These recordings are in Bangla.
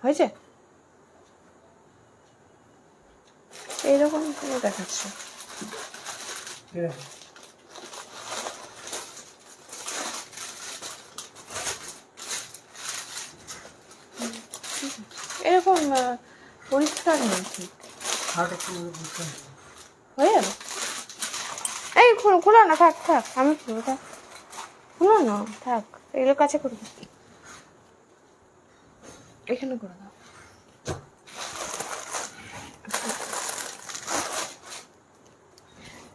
হয়েছে? এইরকম দেখাচ্ছে। এরকম পরিষ্কার নেই ঠিক। হয়ে যাবে। এই খোলো না, থাক থাক, আমি খুলবো, থাক, খুলো না, থাক, এগুলো কাছে করে দাও, এখানে করে দাও।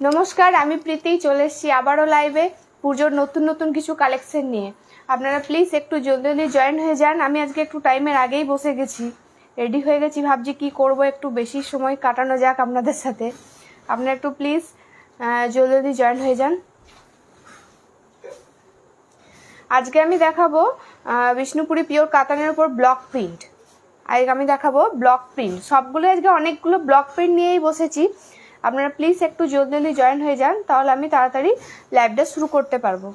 নমস্কার, আমি প্রীতি, চলে এসেছি আবারও লাইভে পুজোর নতুন নতুন কিছু কালেকশন নিয়ে। আপনারা প্লিজ একটু জলদি জলদি জয়েন হয়ে যান। আমি আজকে একটু টাইমের আগেই বসে গেছি, রেডি হয়ে গেছি, ভাবছি কি করব, একটু বেশি সময় কাটানো যাক আপনাদের সাথে। আপনারা একটু প্লিজ জলদি জলদি জয়েন হয়ে যান। আজকে আমি দেখাবো বিষ্ণুপুরি পিওর কাতানের উপর ব্লক প্রিন্ট। আজকে আমি দেখাবো ব্লক প্রিন্ট, সবগুলো আজকে অনেকগুলো ব্লক প্রিন্ট নিয়েই বসেছি। আপনারা প্লিজ একটু জলদি জলদি জয়েন হয়ে যান, তাহলে আমি তাড়াতাড়ি লাইভটা শুরু করতে পারবো।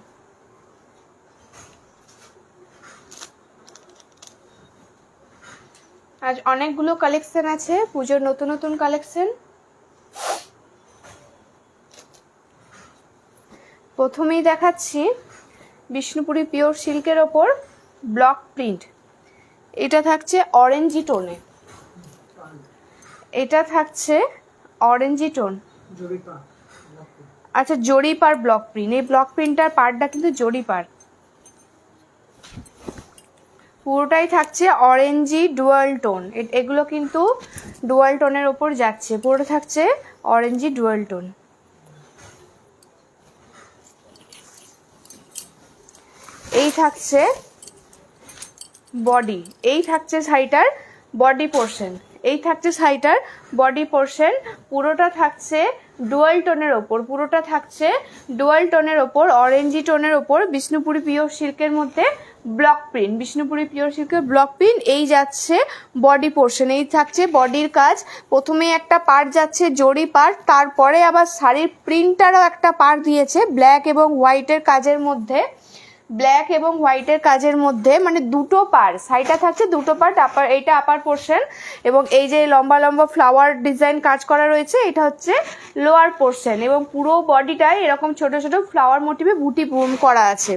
আজ অনেকগুলো কালেকশন আছে, পুজোর নতুন নতুন কালেকশন। প্রথমেই দেখাচ্ছি বিষ্ণুপুরি পিওর সিল্কের ওপর ব্লক প্রিন্ট। এটা থাকছে অরেঞ্জি টোনে, এটা থাকছে অরেঞ্জি টোন। আচ্ছা, জরিপার ব্লক প্রিন্ট। এই ব্লক প্রিন্টটার পার্টটা কিন্তু জরিপার, পুরোটাই থাকছে অরেঞ্জি ডুয়াল টোন। এগুলো কিন্তু ডুয়াল টোনের ওপর যাচ্ছে, পুরোটা থাকছে অরেঞ্জি ডুয়াল টোন। এই থাকছে বডি, এই থাকছে শাড়িটার বডি পোর্শন, এই থাকছে শাড়িটার বডি পোর্শন। পুরোটা থাকছে ডুয়াল টোনের ওপর, পুরোটা থাকছে ডুয়াল টোনের ওপর, অরেঞ্জি টোনের ওপর বিষ্ণুপুরি পিওর সিল্কের মধ্যে ব্লক প্রিন্ট। বিষ্ণুপুরি পিওর সিল্কের ব্লক প্রিন্ট। এই যাচ্ছে বডি পোর্শন, এই থাকছে বডির কাজ। প্রথমে একটা পার্ট যাচ্ছে জরি পার্ট, তারপরে আবার শাড়ির প্রিন্টারও একটা পার্ট দিয়েছে ব্ল্যাক এবং হোয়াইটের কাজের মধ্যে, ব্ল্যাক এবং হোয়াইটের কাজের মধ্যে, মানে দুটো পার্ট। শাড়িটা থাকছে দুটো পার্ট, এইটা আপার পোর্শন, এবং এই যে লম্বা লম্বা ফ্লাওয়ার ডিজাইন কাজ করা রয়েছে এটা হচ্ছে লোয়ার পোর্শন, এবং পুরো বডিটায় এরকম ছোট ছোট ফ্লাওয়ার মোটিভে বুটি করা আছে।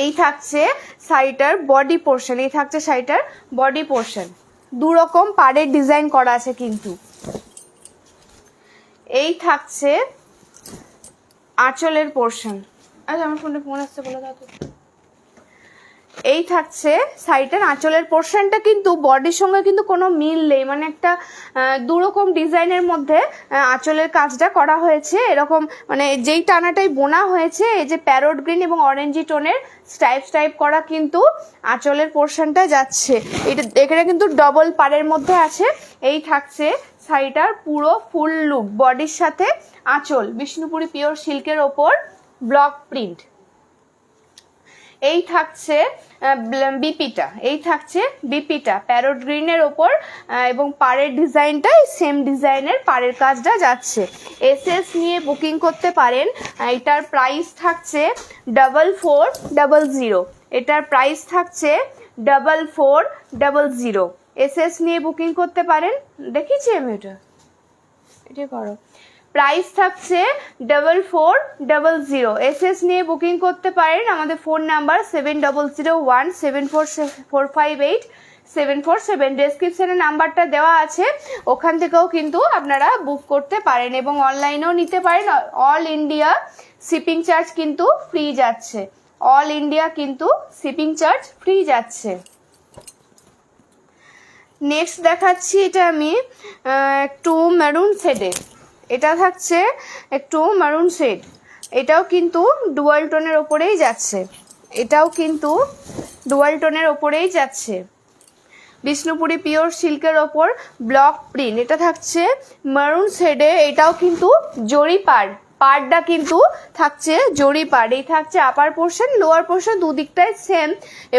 এই থাকছে শাড়িটার বডি পোর্শন, এই থাকছে শাড়িটার বডি পোর্শন। দু রকম পাড়ের ডিজাইন করা আছে কিন্তু। এই থাকছে আঁচলের পোর্শন। আচ্ছা, আমার ফোনে ফোন আসছে, বলে দাও তো। এই থাকছে শাড়িটার আঁচলের পোর্শনটা, কিন্তু বডির সঙ্গে কিন্তু কোনো মিল নেই, মানে একটা দুরকম ডিজাইনের মধ্যে আঁচলের কাজটা করা হয়েছে। এরকম মানে যেই টানাটাই বোনা হয়েছে, এই যে প্যারোট গ্রিন এবং অরেঞ্জি টোনের স্টাইপ স্টাইপ করা কিন্তু আঁচলের পোর্শনটা যাচ্ছে। এখানে কিন্তু ডবল পাড়ের মধ্যে আছে। এই থাকছে শাড়িটার পুরো ফুল লুক, বডির সাথে আঁচল, বিষ্ণুপুরি পিওর সিল্কের ওপর ব্লক প্রিন্ট। এই থাকছে বিপিটা, এই থাকছে বিপিটা প্যারোট গ্রিনের ওপর, এবং পাড়ের ডিজাইনটাই সেম ডিজাইনের পাড়ের কাজটা যাচ্ছে। এসএস নিয়ে বুকিং করতে পারেন। এটার প্রাইস থাকছে 4400, এটার প্রাইস থাকছে 4400। এসএস নিয়ে বুকিং করতে পারেন। দেখিয়েছি আমি এটা করো। প্রাইস থাকছে 4400। এসএস নিয়ে বুকিং করতে পারেন। আমাদের ফোন নাম্বার 700174458747। ডেসক্রিপশনে নাম্বারটা দেওয়া আছে, ওখান থেকেও কিন্তু আপনারা বুক করতে পারেন, এবং অনলাইনেও নিতে পারেন। অল ইন্ডিয়া শিপিং চার্জ কিন্তু ফ্রি যাচ্ছে, অল ইন্ডিয়া কিন্তু শিপিং চার্জ ফ্রি যাচ্ছে। নেক্সট দেখাচ্ছি, এটা আমি একটু মেরুন শেডে, এটা থাকছে একটু মারুন শেড। এটাও কিন্তু ডুয়াল টোনের ওপরেই যাচ্ছে, এটাও কিন্তু ডুয়াল টোনের ওপরেই যাচ্ছে। বিষ্ণুপুরি পিওর সিল্কের ওপর ব্লক প্রিন্ট, এটা থাকছে মারুন শেডে। এটাও কিন্তু জরি পাড়টা কিন্তু থাকছে জরি পাড়। এই থাকছে আপার পোর্শন, লোয়ার পোর্শন দুদিকটাই সেম,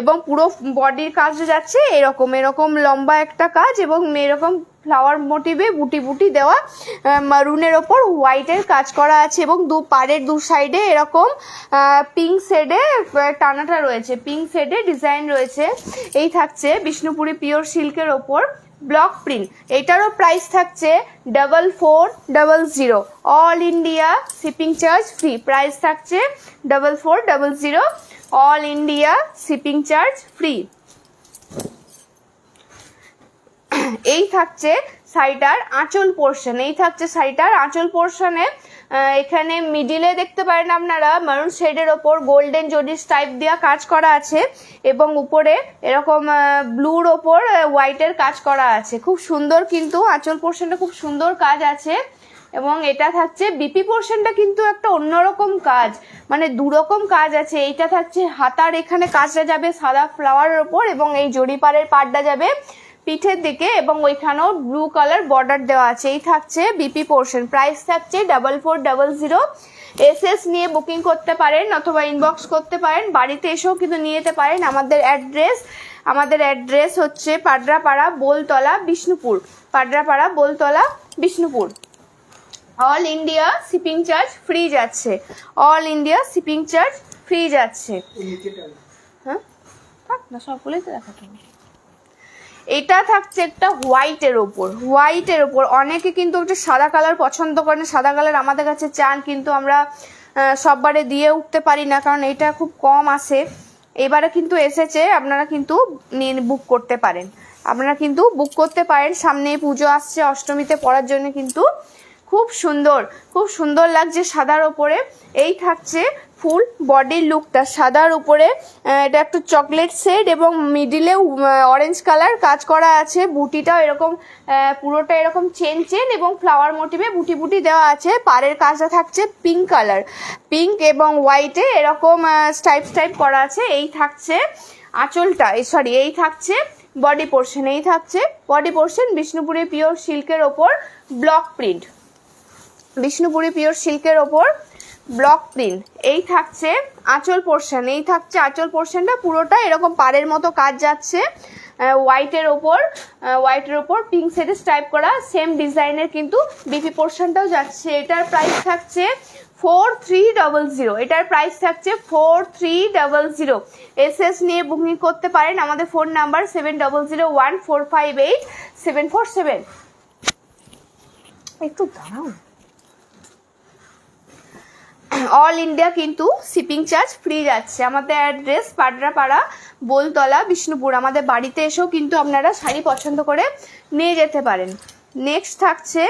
এবং পুরো বডির কাজ যাচ্ছে এরকম এরকম লম্বা একটা কাজ, এবং এরকম ফ্লাওয়ার মোটিভে বুটি বুটি দেওয়া মারুনের ওপর হোয়াইটের কাজ করা আছে এবং পাড়ের দু সাইডে এরকম পিঙ্ক শেডে টানাটা রয়েছে, পিঙ্ক শেডে ডিজাইন রয়েছে। এই থাকছে বিষ্ণুপুরি পিওর সিল্কের ওপর ব্লক প্রিন্ট। এটারও প্রাইস থাকছে 4400, all India shipping charge free. Price থাকছে 4400, all India shipping charge free. এই থাকছে শাড়িটার আঁচল পোর্শন, এই থাকছে শাড়িটার আঁচল পোর্শনে এখানে মিডিলে দেখতে পারেন আপনারা মারুন শেডের ওপর গোল্ডেন জরির টাইপ দেওয়া কাজ করা আছে এবং উপরে এরকম ব্লুর ওপর হোয়াইটের কাজ করা আছে। খুব সুন্দর, কিন্তু আঁচল পোর্শনটা খুব সুন্দর কাজ আছে। এবং এটা থাকছে বিপি পোর্শনটা কিন্তু একটা অন্যরকম কাজ, মানে দুরকম কাজ আছে। এইটা থাকছে হাতার এখানে কাজটা যাবে সাদা ফ্লাওয়ারের ওপর এবং এই জরিপারের পাড়টা যাবে পিঠের দিকে এবং ওইখানেও ব্লু কালার বর্ডার দেওয়া আছে। এই থাকছে বিপি পোর্শন। প্রাইস থাকছে 4400। এসএস নিয়ে বুকিং করতে পারেন অথবা ইনবক্স করতে পারেন, বাড়িতে এসেও কিন্তু নিয়ে যেতে পারেন। আমাদের অ্যাড্রেস হচ্ছে Padrapara Boltala Bishnupur, Padrapara Boltala Bishnupur. All India shipping charge free যাচ্ছে, all India shipping charge free যাচ্ছে। হ্যাঁ থাক না, সবগুলোই তো দেখাতে হবে। এটা থাকছে একটা হোয়াইটের ওপর, অনেকে কিন্তু একটা সাদা কালার পছন্দ করেন, সাদা কালার আমাদের কাছে চান, কিন্তু আমরা সববারে দিয়ে উঠতে পারি না কারণ এটা খুব কম আসে। এবারে কিন্তু এসেছে, আপনারা কিন্তু বুক করতে পারেন, সামনে পুজো আসছে, অষ্টমীতে পরার জন্য কিন্তু খুব সুন্দর লাগছে সাদার উপরে। এই থাকছে ফুল বডির লুকটা সাদার উপরে, এটা একটু চকলেট শেড এবং মিডিলে অরেঞ্জ কালার কাজ করা আছে। বুটিটাও এরকম পুরোটা এরকম চেন এবং ফ্লাওয়ার মোটিভে বুটি বুটি দেওয়া আছে। পাড়ের কাজটা থাকছে পিঙ্ক কালার, পিঙ্ক এবং হোয়াইটে এরকম স্টাইপ করা আছে। এই থাকছে আঁচলটা, এই থাকছে বডি পোর্শন, বিষ্ণুপুরি পিওর সিল্কের ওপর ব্লক প্রিন্ট, বিষ্ণুপুরি পিওর সিল্কের ওপর ব্লক প্রিন্ট। এই থাকছে আঁচল পোর্শনটা পুরোটা এরকম পাড়ের মতো কাজ যাচ্ছে হোয়াইটের ওপর পিঙ্ক শেডে স্টাইপ করা সেম ডিজাইনের কিন্তু বিপি পোর্শনটাও যাচ্ছে। এটার প্রাইস থাকছে 4300, এটার প্রাইস থাকছে 4300। এসএস নিয়ে বুকিং করতে পারেন। আমাদের ফোন নাম্বার 7001458747। একটু দাঁড়াও, অল ইন্ডিয়া কিন্তু শিপিং চার্জ ফ্রি যাচ্ছে। আমাদের অ্যাড্রেস পাড্রাপাড়া বোলতলা বিষ্ণুপুর। আমাদের বাড়িতে এসেও কিন্তু আপনারা শাড়ি পছন্দ করে নিয়ে যেতে পারেন। নেক্সট থাকছে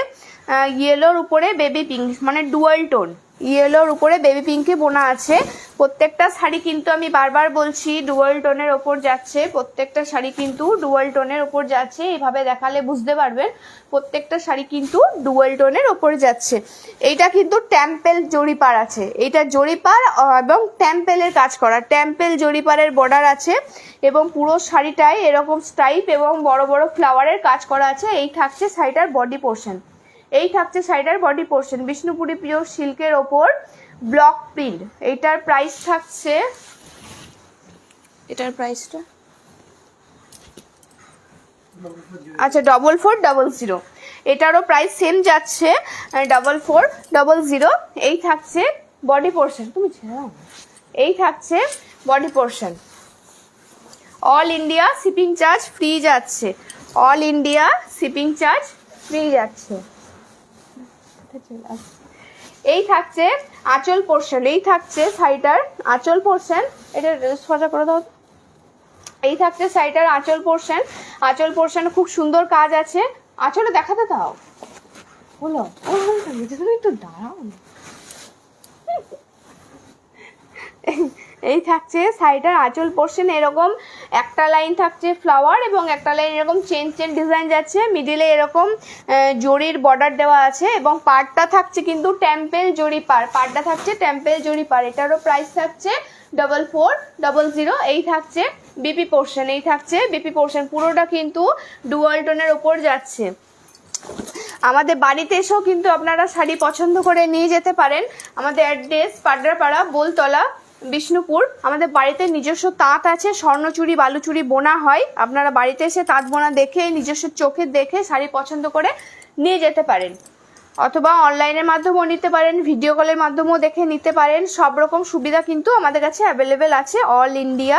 ইয়েলোর উপরে বেবি পিঙ্ক, মানে ডুয়াল টোন, ইয়েলোর উপরে বেবি পিঙ্কে বোনা আছে। প্রত্যেকটা শাড়ি কিন্তু আমি বারবার বলছি ডুয়াল টোনের ওপর যাচ্ছে, প্রত্যেকটা শাড়ি কিন্তু ডুয়াল টোনের ওপর যাচ্ছে। এইভাবে দেখালে বুঝতে পারবেন প্রত্যেকটা শাড়ি কিন্তু ডুয়াল টোনের ওপর যাচ্ছে। এইটা কিন্তু টেম্পেল জরিপার আছে, এইটা জরিপার এবং টেম্পেলের কাজ করা, টেম্পেল জরিপারের বর্ডার আছে এবং পুরো শাড়িটায় এরকম স্টাইপ এবং বড় বড় ফ্লাওয়ারের কাজ করা আছে। এই থাকছে শাড়িটার বডি পোর্শন, বিষ্ণুপুরি পিওর সিল্কের ওপর ব্লক প্রিন্ট। এটার প্রাইস থাকছে, এটার প্রাইসটা আচ্ছা 4400। এটারও প্রাইস সেম যাচ্ছে 4400। এই থাকছে বডি পোর্শন, এই থাকছে body portion. All India shipping charge free যাচ্ছে, all India shipping charge free যাচ্ছে। এই থাকছে আঁচল পোর্শন, এই থাকছে শাড়িটার আঁচল পোর্শন, এটা সোজা করে দাও। এই থাকছে শাড়িটার আঁচল পোর্শন, খুব সুন্দর কাজ আছে। আঁচলে দেখাতে দাও, বলো একটু দাঁড়াও। এই থাকছে শাড়িটার আঁচল পোর্শন, এরকম একটা লাইন থাকছে ফ্লাওয়ার এবং একটা লাইন এরকম চেন ডিজাইন যাচ্ছে, মিডিলে এরকম জরির বর্ডার দেওয়া আছে এবং পাড়টা থাকছে কিন্তু টেম্পেল জরি পাড়। এটারও প্রাইস থাকছে 4400। এই থাকছে বিপি পোর্শন, পুরোটা কিন্তু ডুয়াল টোনের ওপর যাচ্ছে। আমাদের বাড়িতে এসেও কিন্তু আপনারা শাড়ি পছন্দ করে নিয়ে যেতে পারেন। আমাদের অ্যাড্রেস পাড্রাপাড়া বোলতলা বিষ্ণুপুর। আমাদের বাড়িতে নিজস্ব তাঁত আছে, স্বর্ণচুরি বালুচুরি বোনা হয়। আপনারা বাড়িতে এসে তাঁত বোনা দেখে, নিজস্ব চোখে দেখে শাড়ি পছন্দ করে নিয়ে যেতে পারেন, অথবা অনলাইনের মাধ্যমেও নিতে পারেন, ভিডিও কলের মাধ্যমেও দেখে নিতে পারেন। সব রকম সুবিধা কিন্তু আমাদের কাছে অ্যাভেলেবেল আছে। All India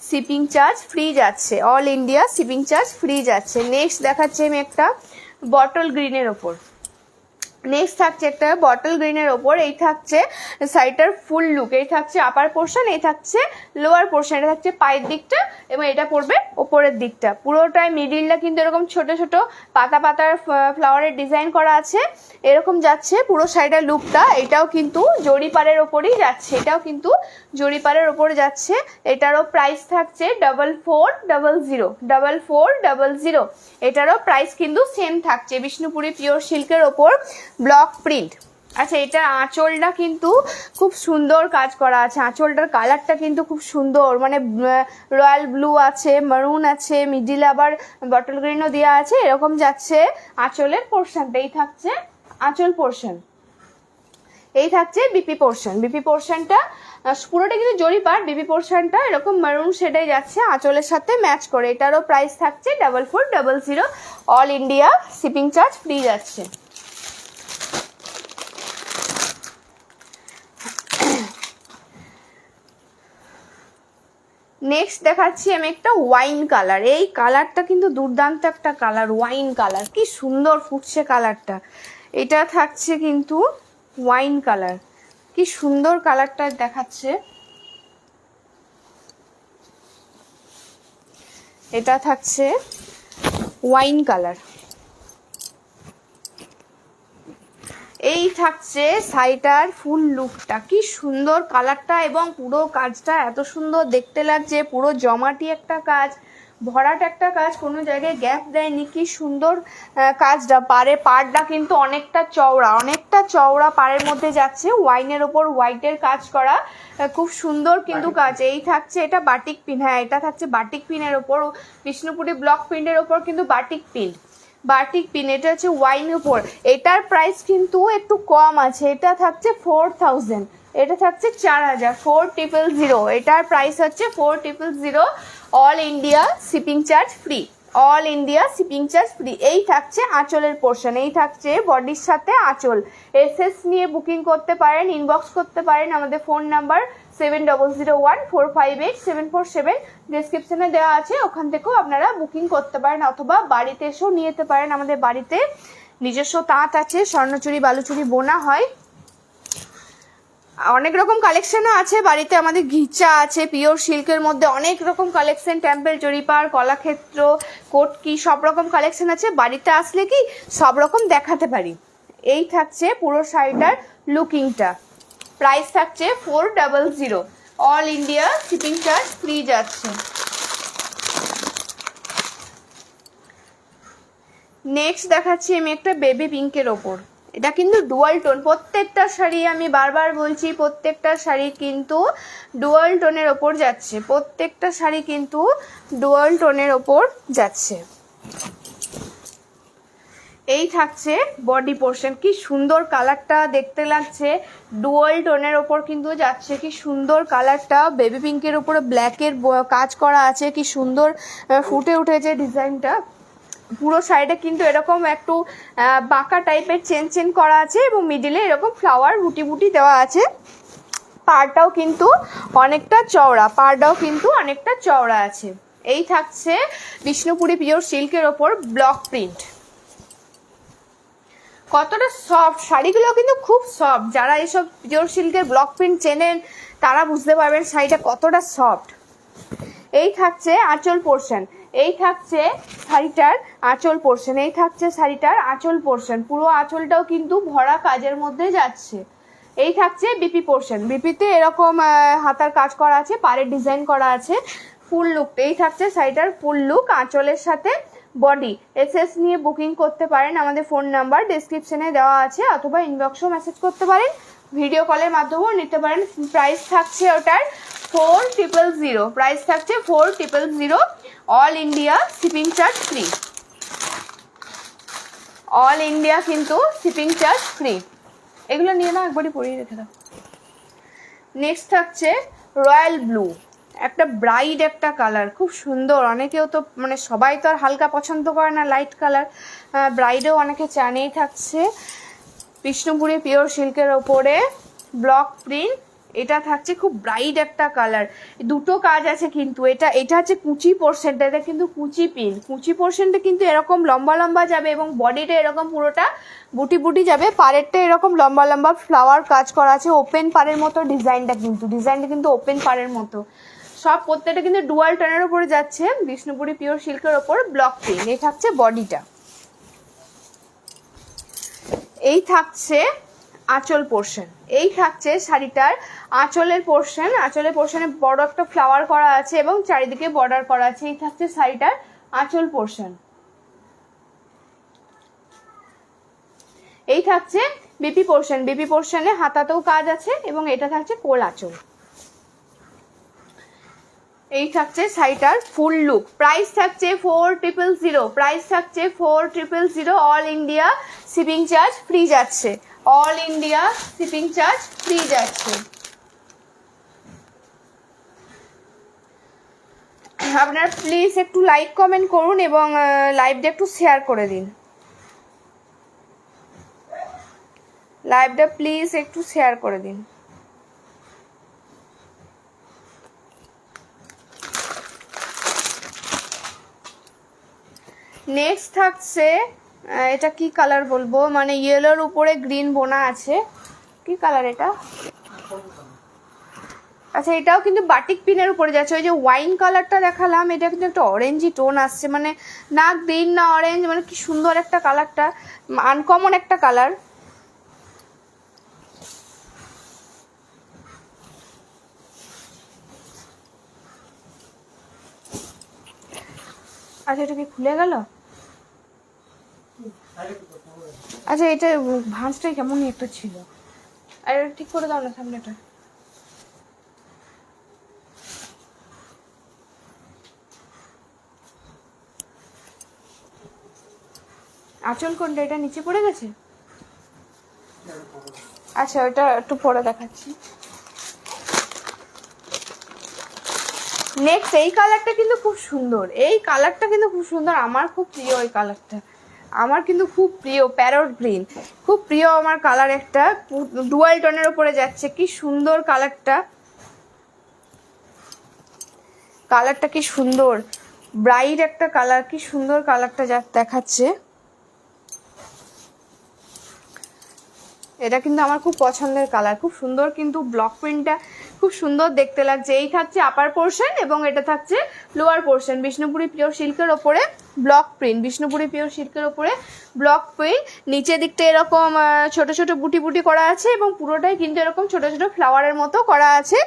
shipping charge free যাচ্ছে, all India shipping charge free যাচ্ছে। নেক্সট দেখাচ্ছি আমি একটা বটল গ্রিনের ওপর। নেক্সট থাকছে একটা বটল গ্রিনের ওপর। এই থাকছে শাড়িটার ফুল লুক। এই থাকছে আপার পোর্শন, এই থাকছে লোয়ার পোর্শন। এটা থাকছে পায়ের দিকটা এবং এটা পড়বে ওপরের দিকটা। পুরোটাই মিডিলটা কিন্তু এরকম ছোট ছোট পাতা পাতার ফ্লাওয়ারের ডিজাইন করা আছে, এরকম যাচ্ছে পুরো শাড়িটার লুকটা। এটাও কিন্তু জরিপারের ওপরেই যাচ্ছে, এটাও কিন্তু জরিপারের ওপরে যাচ্ছে। এটারও প্রাইস থাকছে 4400, 4400। এটারও প্রাইস কিন্তু সেম থাকছে। বিষ্ণুপুরি পিওর সিল্কের ওপর ব্লক প্রিন্ট। আচ্ছা, এটা আঁচলটা কিন্তু খুব সুন্দর কাজ করা আছে। আঁচলটার কালারটা কিন্তু খুব সুন্দর, মানে রয়্যাল ব্লু আছে, মারুন আছে, মিডিলে আবার বটল গ্রিনও দেওয়া আছে, এরকম যাচ্ছে আঁচলের পোর্শনটা। এই থাকছে আঁচল পোর্শন, এই থাকছে বিপি পোর্শন। বিপি পোর্শনটা পুরোটা কিন্তু জরিপার, বিপি পোর্শনটা এরকম মারুন শেডে যাচ্ছে আঁচলের সাথে ম্যাচ করে। এটারও প্রাইস থাকছে 4400। All India shipping charge free যাচ্ছে। নেক্সট দেখাচ্ছি আমি একটা ওয়াইন কালার। এই কালারটা কিন্তু দুর্দান্ত একটা কালার, ওয়াইন কালার, কি সুন্দর ফুটছে কালারটা। এটা থাকছে কিন্তু ওয়াইন কালার, কি সুন্দর কালারটা দেখাচ্ছে। এটা থাকছে ওয়াইন কালার। এই থাকছে শাড়িটার ফুল লুকটা, কি সুন্দর কালারটা এবং পুরো কাজটা এত সুন্দর দেখতে লাগছে। পুরো জমাটি একটা কাজ, ভরাট একটা কাজ, কোনো জায়গায় গ্যাপ দেয়নি, কি সুন্দর কাজটা। পাড়টা কিন্তু অনেকটা চওড়া, অনেকটা চওড়া পাড়ের মধ্যে যাচ্ছে। ওয়াইনের ওপর হোয়াইটের কাজ করা, খুব সুন্দর কিন্তু কাজ। এই থাকছে এটা বাটিক পিন, হ্যাঁ এটা থাকছে বাটিক পিনের ওপর, বিষ্ণুপুরি ব্লক প্রিন্টের ওপর কিন্তু বাটিক পিন, বাটিক পিন। এটা হচ্ছে ওয়াইনের উপর। এটার প্রাইস কিন্তু একটু কম আছে, এটা থাকছে 4000, এটা থাকছে 4000, 4000। এটার প্রাইস হচ্ছে 4000। All India shipping charge free, all India shipping charge free. এই থাকছে আঁচলের পোর্শন, এই থাকছে বডির সাথে আঁচল। এসএস নিয়ে বুকিং করতে পারেন, ইনবক্স করতে পারেন। আমাদের ফোন নাম্বার 7001458747 ডেসক্রিপশনে দেওয়া আছে, ওখান থেকেও আপনারা বুকিং করতে পারেন, অথবা বাড়িতে এসেও নিয়ে যেতে পারেন। আমাদের বাড়িতে নিজস্ব তাঁত আছে, স্বর্ণচুরি বালুচুরি বোনা হয়, অনেক রকম কালেকশনও আছে বাড়িতে। আমাদের ঘিচা আছে পিওর সিল্কের মধ্যে, অনেক রকম কালেকশন, টেম্পল জরিপার, কলাক্ষেত্র, কোটকি, সব রকম কালেকশন আছে। বাড়িতে আসলে কি সব রকম দেখাতে পারি। এই থাকছে পুরো শাড়িটার লুকিংটা। প্রাইস থাকছে 400। All India shipping charge free যাচ্ছে। নেক্সট দেখাচ্ছি আমি একটা বেবি পিঙ্কের ওপর। এটা কিন্তু ডুয়াল টোন, প্রত্যেকটা শাড়ি আমি বারবার বলছি, প্রত্যেকটা শাড়ি কিন্তু ডুয়াল টোনের ওপর যাচ্ছে, প্রত্যেকটা শাড়ি কিন্তু ডুয়াল টোনের ওপর যাচ্ছে। এই থাকছে বডি পোর্শন, কি সুন্দর কালারটা দেখতে লাগছে, ডুয়াল টোনের ওপর কিন্তু যাচ্ছে, কি সুন্দর কালারটা। বেবি পিঙ্কের উপরে ব্ল্যাকের কাজ করা আছে, কি সুন্দর ফুটে উঠেছে ডিজাইনটা। পুরো সাইডে কিন্তু এরকম একটু বাঁকা টাইপের চেন চেন করা আছে এবং মিডিলে এরকম ফ্লাওয়ার বুটি বুটি দেওয়া আছে। পাড়টাও কিন্তু অনেকটা চওড়া, পাড়টাও কিন্তু অনেকটা চওড়া আছে। এই থাকছে বিষ্ণুপুরি পিওর সিল্কের ওপর ব্লক প্রিন্ট। কতটা সফট শাড়িগুলো, কিন্তু খুব সফট। যারা এইসব পিওর সিল্কের ব্লক প্রিন্ট চেনেন তারা বুঝতে পারবেন শাড়িটা কতটা সফট। এই থাকছে আঁচল পোর্শন, এই থাকছে শাড়িটার আঁচল পোর্শন, এই থাকছে শাড়িটার আঁচল পোর্শন। পুরো আঁচলটাও কিন্তু ভরা কাজের মধ্যে যাচ্ছে। এই থাকছে বিপি পোর্শন, বিপিতে এরকম হাতার কাজ করা আছে, পাড়ের ডিজাইন করা আছে, ফুল লুক। এই থাকছে শাড়িটার ফুল লুক আঁচলের সাথে বডি। এসএস নিয়ে বুকিং করতে পারেন, আমাদের ফোন নাম্বার ডেসক্রিপশনে দেওয়া আছে, অথবা ইনবক্সও মেসেজ করতে পারেন, ভিডিও কলের মাধ্যমেও নিতে পারেন। প্রাইস থাকছে ওটার 4000, প্রাইস থাকছে 4000। All India shipping charge free, all India কিন্তু শিপিং চার্জ ফ্রি। এগুলো নিয়ে না একবারই পরিয়ে রেখে দাও। নেক্সট থাকছে রয়্যাল ব্লু, একটা ব্রাইট একটা কালার, খুব সুন্দর। অনেকেও তো মানে সবাই তো আর হালকা পছন্দ করে না, লাইট কালার, ব্রাইডেও অনেকে চানেই থাকছে বিষ্ণুপুরি পিওর সিল্কের ওপরে ব্লক প্রিন্ট। এটা থাকছে খুব ব্রাইট একটা কালার, দুটো কাজ আছে কিন্তু। এটা হচ্ছে কুচি পোর্শনটা, এটা কিন্তু কুচি পিন, কুচি পোর্শনটা কিন্তু এরকম লম্বা লম্বা যাবে এবং বডিটা এরকম পুরোটা বুটি বুটি যাবে। পাড়েরটা এরকম লম্বা লম্বা ফ্লাওয়ার কাজ করা আছে, ওপেন পাড়ের মতো ডিজাইনটা কিন্তু ওপেন পাড়ের মতো। সব প্রত্যেকটা কিন্তু ডুয়াল টোনের উপরে যাচ্ছে বিষ্ণুপুরি পিওর সিল্কের ওপর ব্লক প্রিন্ট। এই থাকছে বডিটা। এই থাকছে আঁচল পোর্শন, এই থাকছে শাড়িটার আঁচলের পোর্শন। আঁচলের পোর্শনে বড় একটা ফ্লাওয়ার করা আছে এবং চারিদিকে বর্ডার করা আছে। এই থাকছে শাড়িটার আঁচল পোর্শন। এই থাকছে বিপি পোর্শন, বিপি পোর্শনে হাতাতেও কাজ আছে এবং এটা থাকছে কোল আঁচল। এই থাকছে শাড়িটার ফুল লুক। প্রাইস থাকছে 4000, প্রাইস থাকছে 4000। All India shipping charge free যাচ্ছে, all India shipping charge free যাচ্ছে। আপনারা প্লিজ একটু লাইক কমেন্ট করুন এবং লাইভটা একটু শেয়ার করে দিন, লাইভটা প্লিজ একটু শেয়ার করে দিন। নেক্সট থাকছে, এটা কি কালার বলবো, মানে ইয়েলোর উপরে গ্রিন বোনা আছে, কি কালার এটা? আচ্ছা, এটাও কিন্তু বাটিক পিনের উপরে যাচ্ছে। ওই যে ওয়াইন কালারটা দেখালাম, এটা কিন্তু একটা অরেঞ্জি টোন আসছে, মানে না গ্রিন না অরেঞ্জ, মানে কি সুন্দর একটা কালারটা, আনকমন একটা কালার। আচ্ছা, এটা কি খুলে গেল? আচ্ছা, এটা ভাঁজটাই কেমন একটা ছিল, আর এটা ঠিক করে দাও না সামনেটা। আঁচল কোনটা, এটা নিচে পড়ে গেছে? আচ্ছা, ওটা একটু পরে দেখাচ্ছি। নেক্সট এই কালারটা কিন্তু খুব সুন্দর, এই কালারটা কিন্তু খুব সুন্দর, আমার খুব প্রিয় এই কালারটা, আমার কিন্তু খুব প্রিয়। প্যারট গ্রিন, খুব প্রিয় আমার কালার একটা, ডুয়াল টোনের উপরে যাচ্ছে। কি সুন্দর কালারটা, কালারটা কি সুন্দর, ব্রাইট একটা কালার, কি সুন্দর কালারটা যা দেখাচ্ছে। এটা কিন্তু আমার খুব পছন্দের কালার, খুব সুন্দর, কিন্তু ব্লক প্রিন্টটা খুব সুন্দর দেখতে লাগছে। এই থাকছে আপার পোর্শন এবং এটা থাকছে লোয়ার পোর্শন। বিষ্ণুপুরি পিওর সিল্কের ওপরে ব্লক প্রিন্ট, বিষ্ণুপুরি পিওর সিল্কের ওপরে ব্লক প্রিন্ট। নিচের দিকটা এরকম ছোট ছোট বুটি বুটি করা আছে এবং পুরোটাই কিন্তু এরকম ছোট ছোট ফ্লাওয়ারের মতো করা আছে।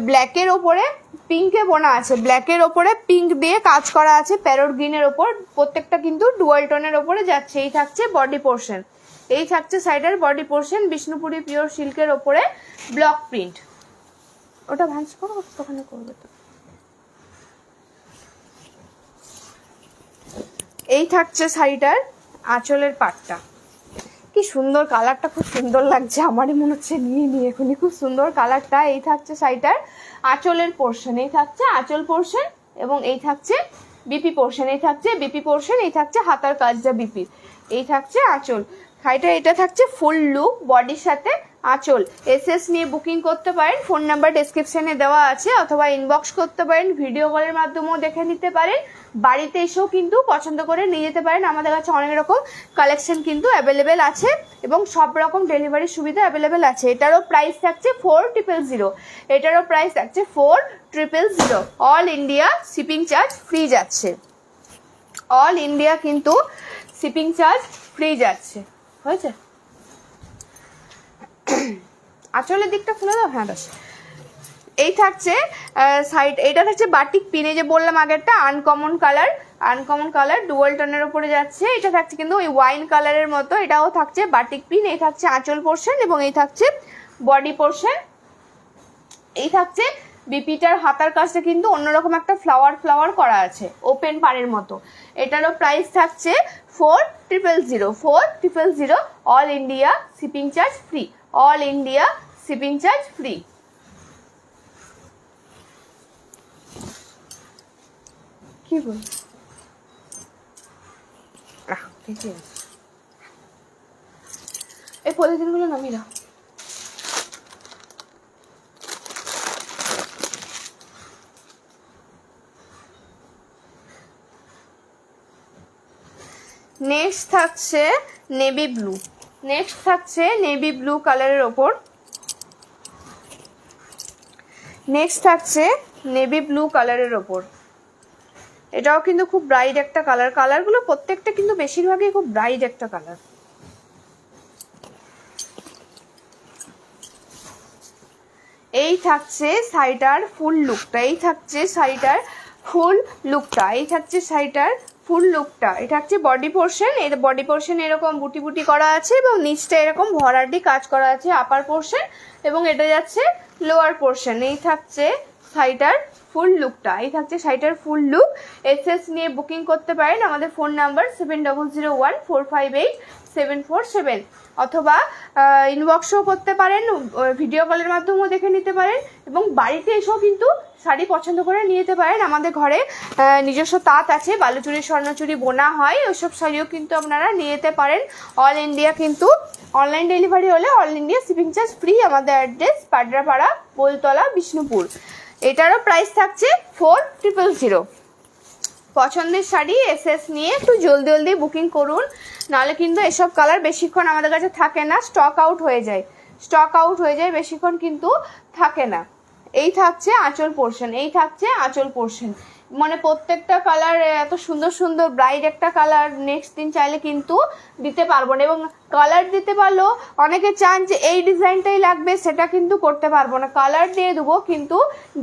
ব্ল্যাকের ওপরে পিঙ্কে বোনা আছে, ব্ল্যাকের ওপরে পিঙ্ক দিয়ে কাজ করা আছে, প্যারট গ্রিনের ওপর। প্রত্যেকটা কিন্তু ডুয়াল টোনের ওপরে যাচ্ছে। এই থাকছে বডি পোর্শন, এই থাকছে সাইডের বডি পোর্শন বিষ্ণুপুরি পিওর সিল্কের ওপরে ব্লক প্রিন্ট। ওটা ভাঁজ করো, ওখানে করবে তো। এই থাকছে শাড়িটার আঁচলের পাটটা, কি সুন্দর কালারটা, খুব সুন্দর লাগছে, আমারই মনে হচ্ছে নিয়ে এখনই, খুব সুন্দর কালারটা। এই থাকছে শাড়িটার আঁচলের পোর্শন, এই থাকছে আঁচল পোর্শন এবং এই থাকছে বিপি পোর্শন, এই থাকছে বিপি পোর্শন, এই থাকছে হাতার কাজটা বিপির, এই থাকছে আঁচল। শাড়িটা এটা থাকছে ফুল লুক, বডির সাথে আঁচল। এসএস নিয়ে বুকিং করতে পারেন, ফোন নাম্বার ডেসক্রিপশনে দেওয়া আছে, অথবা ইনবক্স করতে পারেন, ভিডিও কলের মাধ্যমেও দেখে নিতে পারেন, বাড়িতে এসেও কিন্তু পছন্দ করে নিয়ে যেতে পারেন। আমাদের কাছে অনেক রকম কালেকশন কিন্তু অ্যাভেলেবেল আছে এবং সব রকম ডেলিভারির সুবিধা অ্যাভেলেবেল আছে। এটারও প্রাইস থাকছে 4000, এটারও প্রাইস থাকছে 4000। All India shipping charge free যাচ্ছে, অল ইন্ডিয়া কিন্তু শিপিং চার্জ ফ্রি যাচ্ছে। হয়েছে? আঁচলের দিকটা খুলে দাও, হ্যাঁ বাস। এই থাকছে সাইড, এটা থাকছে বাটিক পিন, এই যে বললাম আগেরটা uncommon colour, uncommon colour dual টোনের উপরে যাচ্ছে। এটা থাকছে কিন্তু ওই ওয়াইন কালারের মতো, এটাও থাকছে বাটিক পিন। এই থাকছে আঁচল পোর্শন এবং এই থাকছে বডি পোর্শন। এই থাকছে বিপিটার হাতার কাজটা কিন্তু অন্যরকম একটা ফ্লাওয়ার ফ্লাওয়ার করা আছে, ওপেন পাড়ের মতো। এটারও প্রাইস থাকছে 4000। All India shipping charge free, all India shipping charge free. কি বল ঠিকই আছে, এই পলিথিনগুলো নামিয়ে দাও। নেক্সট থাকছে নেভি ব্লু, নেক্সট থাকছে নেভি ব্লু কালারের ওপর, নেক্সট থাকছে নেভি ব্লু কালারের ওপর। এটাও কিন্তু খুব ব্রাইট একটা কালার, কালারগুলো প্রত্যেকটা কিন্তু বেশিরভাগই খুব ব্রাইট একটা কালার। এই থাকছে শাড়িটার ফুল লুকটা, এই থাকছে শাড়িটার ফুল লুকটা, এই থাকছে শাড়িটার ফুল লুকটা। এটা হচ্ছে বডি পোর্শন, এই বডি পোর্শন এরকম বুটি বুটি করা আছে এবং নিচটা এরকম ভরাটি কাজ করা আছে আপার পোর্শন, এবং এটা যাচ্ছে লোয়ার পোর্শন। এই থাকছে শাড়িটার ফুল লুকটা, এই থাকছে শাড়িটার ফুল লুক। এসএস নিয়ে বুকিং করতে পারেন আমাদের ফোন নাম্বার 7001458747, অথবা ইনবক্সও করতে পারেন, ভিডিও কলের মাধ্যমেও দেখে নিতে পারেন, এবং বাড়িতে এসেও কিন্তু শাড়ি পছন্দ করে নিয়ে যেতে পারেন। আমাদের ঘরে নিজস্ব তাঁত আছে, বালুচুরি স্বর্ণচুরি বোনা হয়, ওইসব শাড়িও কিন্তু আপনারা নিয়ে যেতে পারেন। অল ইন্ডিয়া কিন্তু অনলাইন ডেলিভারি হলে all India shipping charge free. আমাদের অ্যাড্রেস পাড্রাপাড়া, বোলতলা, বিষ্ণুপুর। এটারও প্রাইস থাকছে 4000। পছন্দের শাড়ি এসএস নিয়ে একটু জলদি জলদি বুকিং করুন, নাহলে কিন্তু এসব কালার বেশিক্ষণ আমাদের কাছে থাকে না, স্টক আউট হয়ে যায়, স্টক আউট হয়ে যায়, বেশিক্ষণ কিন্তু থাকে না। এই থাকছে আঁচল পোর্শন, এই থাকছে আঁচল পোর্শন। মানে প্রত্যেকটা কালার এত সুন্দর সুন্দর ব্রাইট একটা কালার নেক্সট দিন চাইলে কিন্তু দিতে পারবো না, এবং কালার দিতে পারলেও অনেকে চান যে এই ডিজাইনটাই লাগবে, সেটা কিন্তু করতে পারবো না। কালার দিয়ে দেবো কিন্তু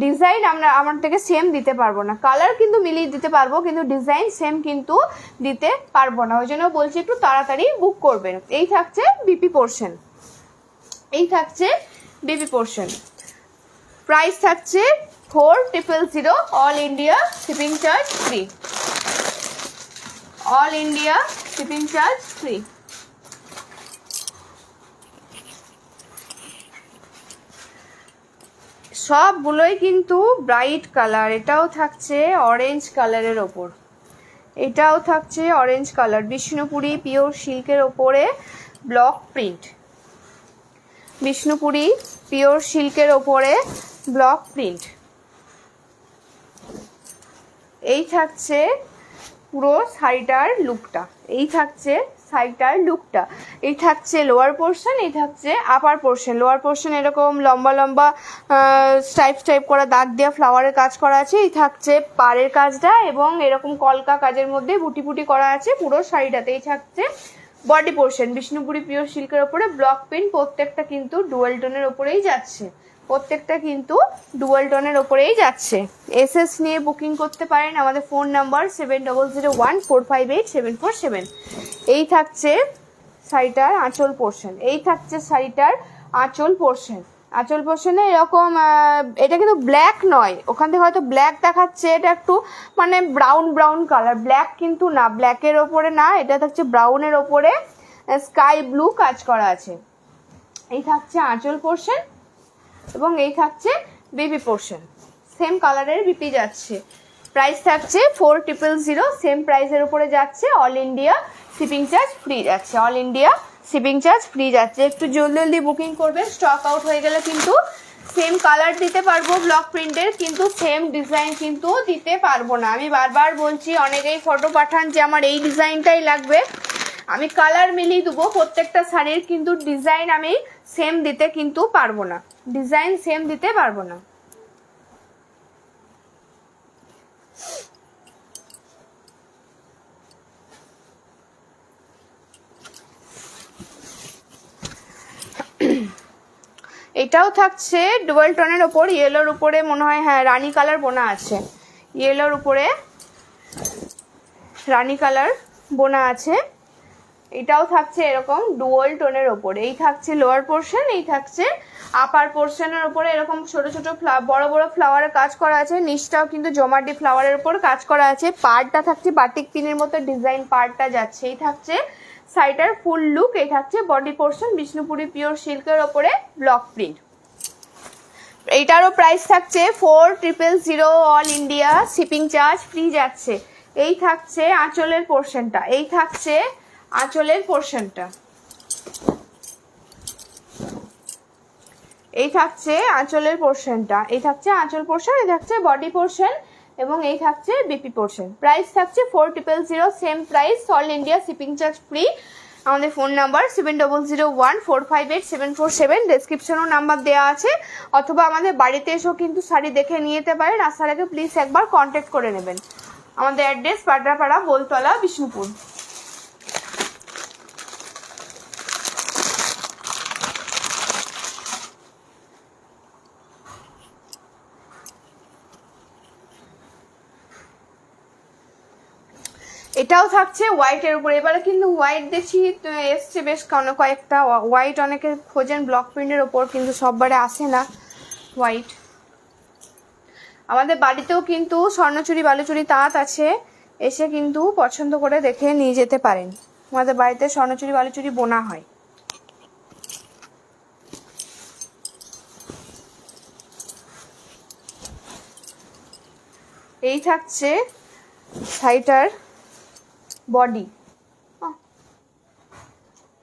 ডিজাইন আমরা আমার থেকে সেম দিতে পারবো না। কালার কিন্তু মিলিয়ে দিতে পারবো কিন্তু ডিজাইন সেম কিন্তু দিতে পারবো না, ওই জন্য বলছি একটু তাড়াতাড়ি বুক করবেন। এই থাকছে বিপি পোর্শন, এই থাকছে বিপি পোর্শন। প্রাইস থাকছে 4000, all India shipping charge free, all India shipping charge free. সবগুলোই কিন্তু ব্রাইট কালার। এটাও থাকছে অরেঞ্জ কালারের ওপর, এটাও থাকছে অরেঞ্জ কালার, বিষ্ণুপুরি পিওর সিল্কের ওপরে ব্লক প্রিন্ট, বিষ্ণুপুরি পিওর সিল্কের ওপরে ব্লক প্রিন্ট। এই থাকছে পুরো শাড়িটার লুকটা, এই থাকছে শাড়িটার লুকটা। এই থাকছে লোয়ার পোর্শন, এই থাকছে আপার পোর্শন। লোয়ার পোর্শন এরকম লম্বা লম্বা স্টাইপ স্টাইপ করা দাগ দেওয়া ফ্লাওয়ারের কাজ করা আছে, এই থাকছে পাড়ের কাজটা, এবং এরকম কলকা কাজের মধ্যে বুটি বুটি করা আছে পুরো শাড়িটাতে। এই থাকছে বডি পোর্শন, বিষ্ণুপুরি পিওর সিল্কের ওপরে ব্লক প্রিন্ট। প্রত্যেকটা কিন্তু ডুয়াল টোনের ওপরেই যাচ্ছে, প্রত্যেকটা কিন্তু ডুয়াল টোনের ওপরেই যাচ্ছে। এসএস নিয়ে বুকিং করতে পারেন আমাদের ফোন নাম্বার 7001458747। এই থাকছে শাড়িটার আঁচল পোর্শন, এই থাকছে শাড়িটার আঁচল পোর্শন। আঁচল পোর্শনে এরকম এটা কিন্তু ব্ল্যাক নয়, ওখান থেকে হয়তো ব্ল্যাক দেখাচ্ছে, এটা একটু মানে ব্রাউন ব্রাউন কালার, ব্ল্যাক কিন্তু না, ব্ল্যাকের ওপরে না, এটা থাকছে ব্রাউনের ওপরে স্কাই ব্লু কাজ করা আছে। এই থাকছে আঁচল পোর্শন, এবং এই থাকছে বিপি পোর্শন, সেম কালারের বিপি যাচ্ছে। প্রাইস থাকছে 4000, সেম প্রাইসের উপরে যাচ্ছে। All India shipping charge free যাচ্ছে, all India shipping charge free যাচ্ছে। একটু জলদি জলদি বুকিং করবেন, স্টক আউট হয়ে গেলে কিন্তু সেম কালার দিতে পারবো ব্লক প্রিন্টের, কিন্তু সেম ডিজাইন কিন্তু দিতে পারবো না। আমি বারবার বলছি, অনেকেই ফটো পাঠান যে আমার এই ডিজাইনটাই লাগবে, আমি কালার মিলিয়ে দেবো প্রত্যেকটা শাড়ির, কিন্তু ডিজাইন আমি সেম দিতে কিন্তু পারবো না, ডিজাইন সেম দিতে পারবো না। এটাও থাকছে ডুয়াল টোনের ওপর, ইয়েলোর উপরে মনে হয়, হ্যাঁ রানী কালার বোনা আছে, ইয়েলোর উপরে রানী কালার বোনা আছে। এটাও থাকছে এরকম ডুয়াল টোনের ওপর। এই থাকছে লোয়ার পোর্শন, এই থাকছে আপার পোর্শনের ওপরে এরকম ছোট ছোট বড় বড় ফ্লাওয়ারের কাজ করা আছে, নিচটাও কিন্তু জমাটি ফ্লাওয়ারের উপর কাজ করা আছে। পাড়টা থাকছে বাটিক পিনের মতো ডিজাইন, পাড়টা যাচ্ছে। এই থাকছে শাড়িটার ফুল লুক, এই থাকছে বডি পোর্শন, বিষ্ণুপুরি পিওর সিল্কের ওপরে ব্লক প্রিন্ট। এইটারও প্রাইস থাকছে 4000, all India shipping charge free যাচ্ছে। এই থাকছে আঁচলের পোর্শনটা, এই থাকছে আঁচলের পোর্শনটা, এই থাকছে আঁচলের পোর্শনটা, এই থাকছে আঁচল পোর্শন, এই থাকছে বডি পোর্শন এবং এই থাকছে বিপি পোর্শন। প্রাইস থাকছে 4000, same price, all India shipping charge free. আমাদের ফোন নাম্বার 7001458747, ডেসক্রিপশনেও নাম্বার দেওয়া আছে, অথবা আমাদের বাড়িতে এসেও কিন্তু শাড়ি দেখে নিয়ে যেতে পারেন। আসার আগে প্লিজ একবার কন্ট্যাক্ট করে নেবেন। আমাদের অ্যাড্রেস পাটরাপাড়া, বোলতলা, বিষ্ণুপুর। এটাও থাকছে হোয়াইটের উপরে। এবারে কিন্তু হোয়াইট দেখছি এসছে বেশ কয়েকটা হোয়াইট, অনেকে খোঁজেন ব্লক প্রিন্টের ওপর, কিন্তু সববারে আসে না হোয়াইট। আমাদের বাড়িতেও কিন্তু স্বর্ণচুরি বালুচুরি তাঁত আছে, এসে কিন্তু পছন্দ করে দেখে নিয়ে যেতে পারেন। আমাদের বাড়িতে স্বর্ণচুরি বালুচুরি বোনা হয়। এই থাকছে শাড়িটার বডি,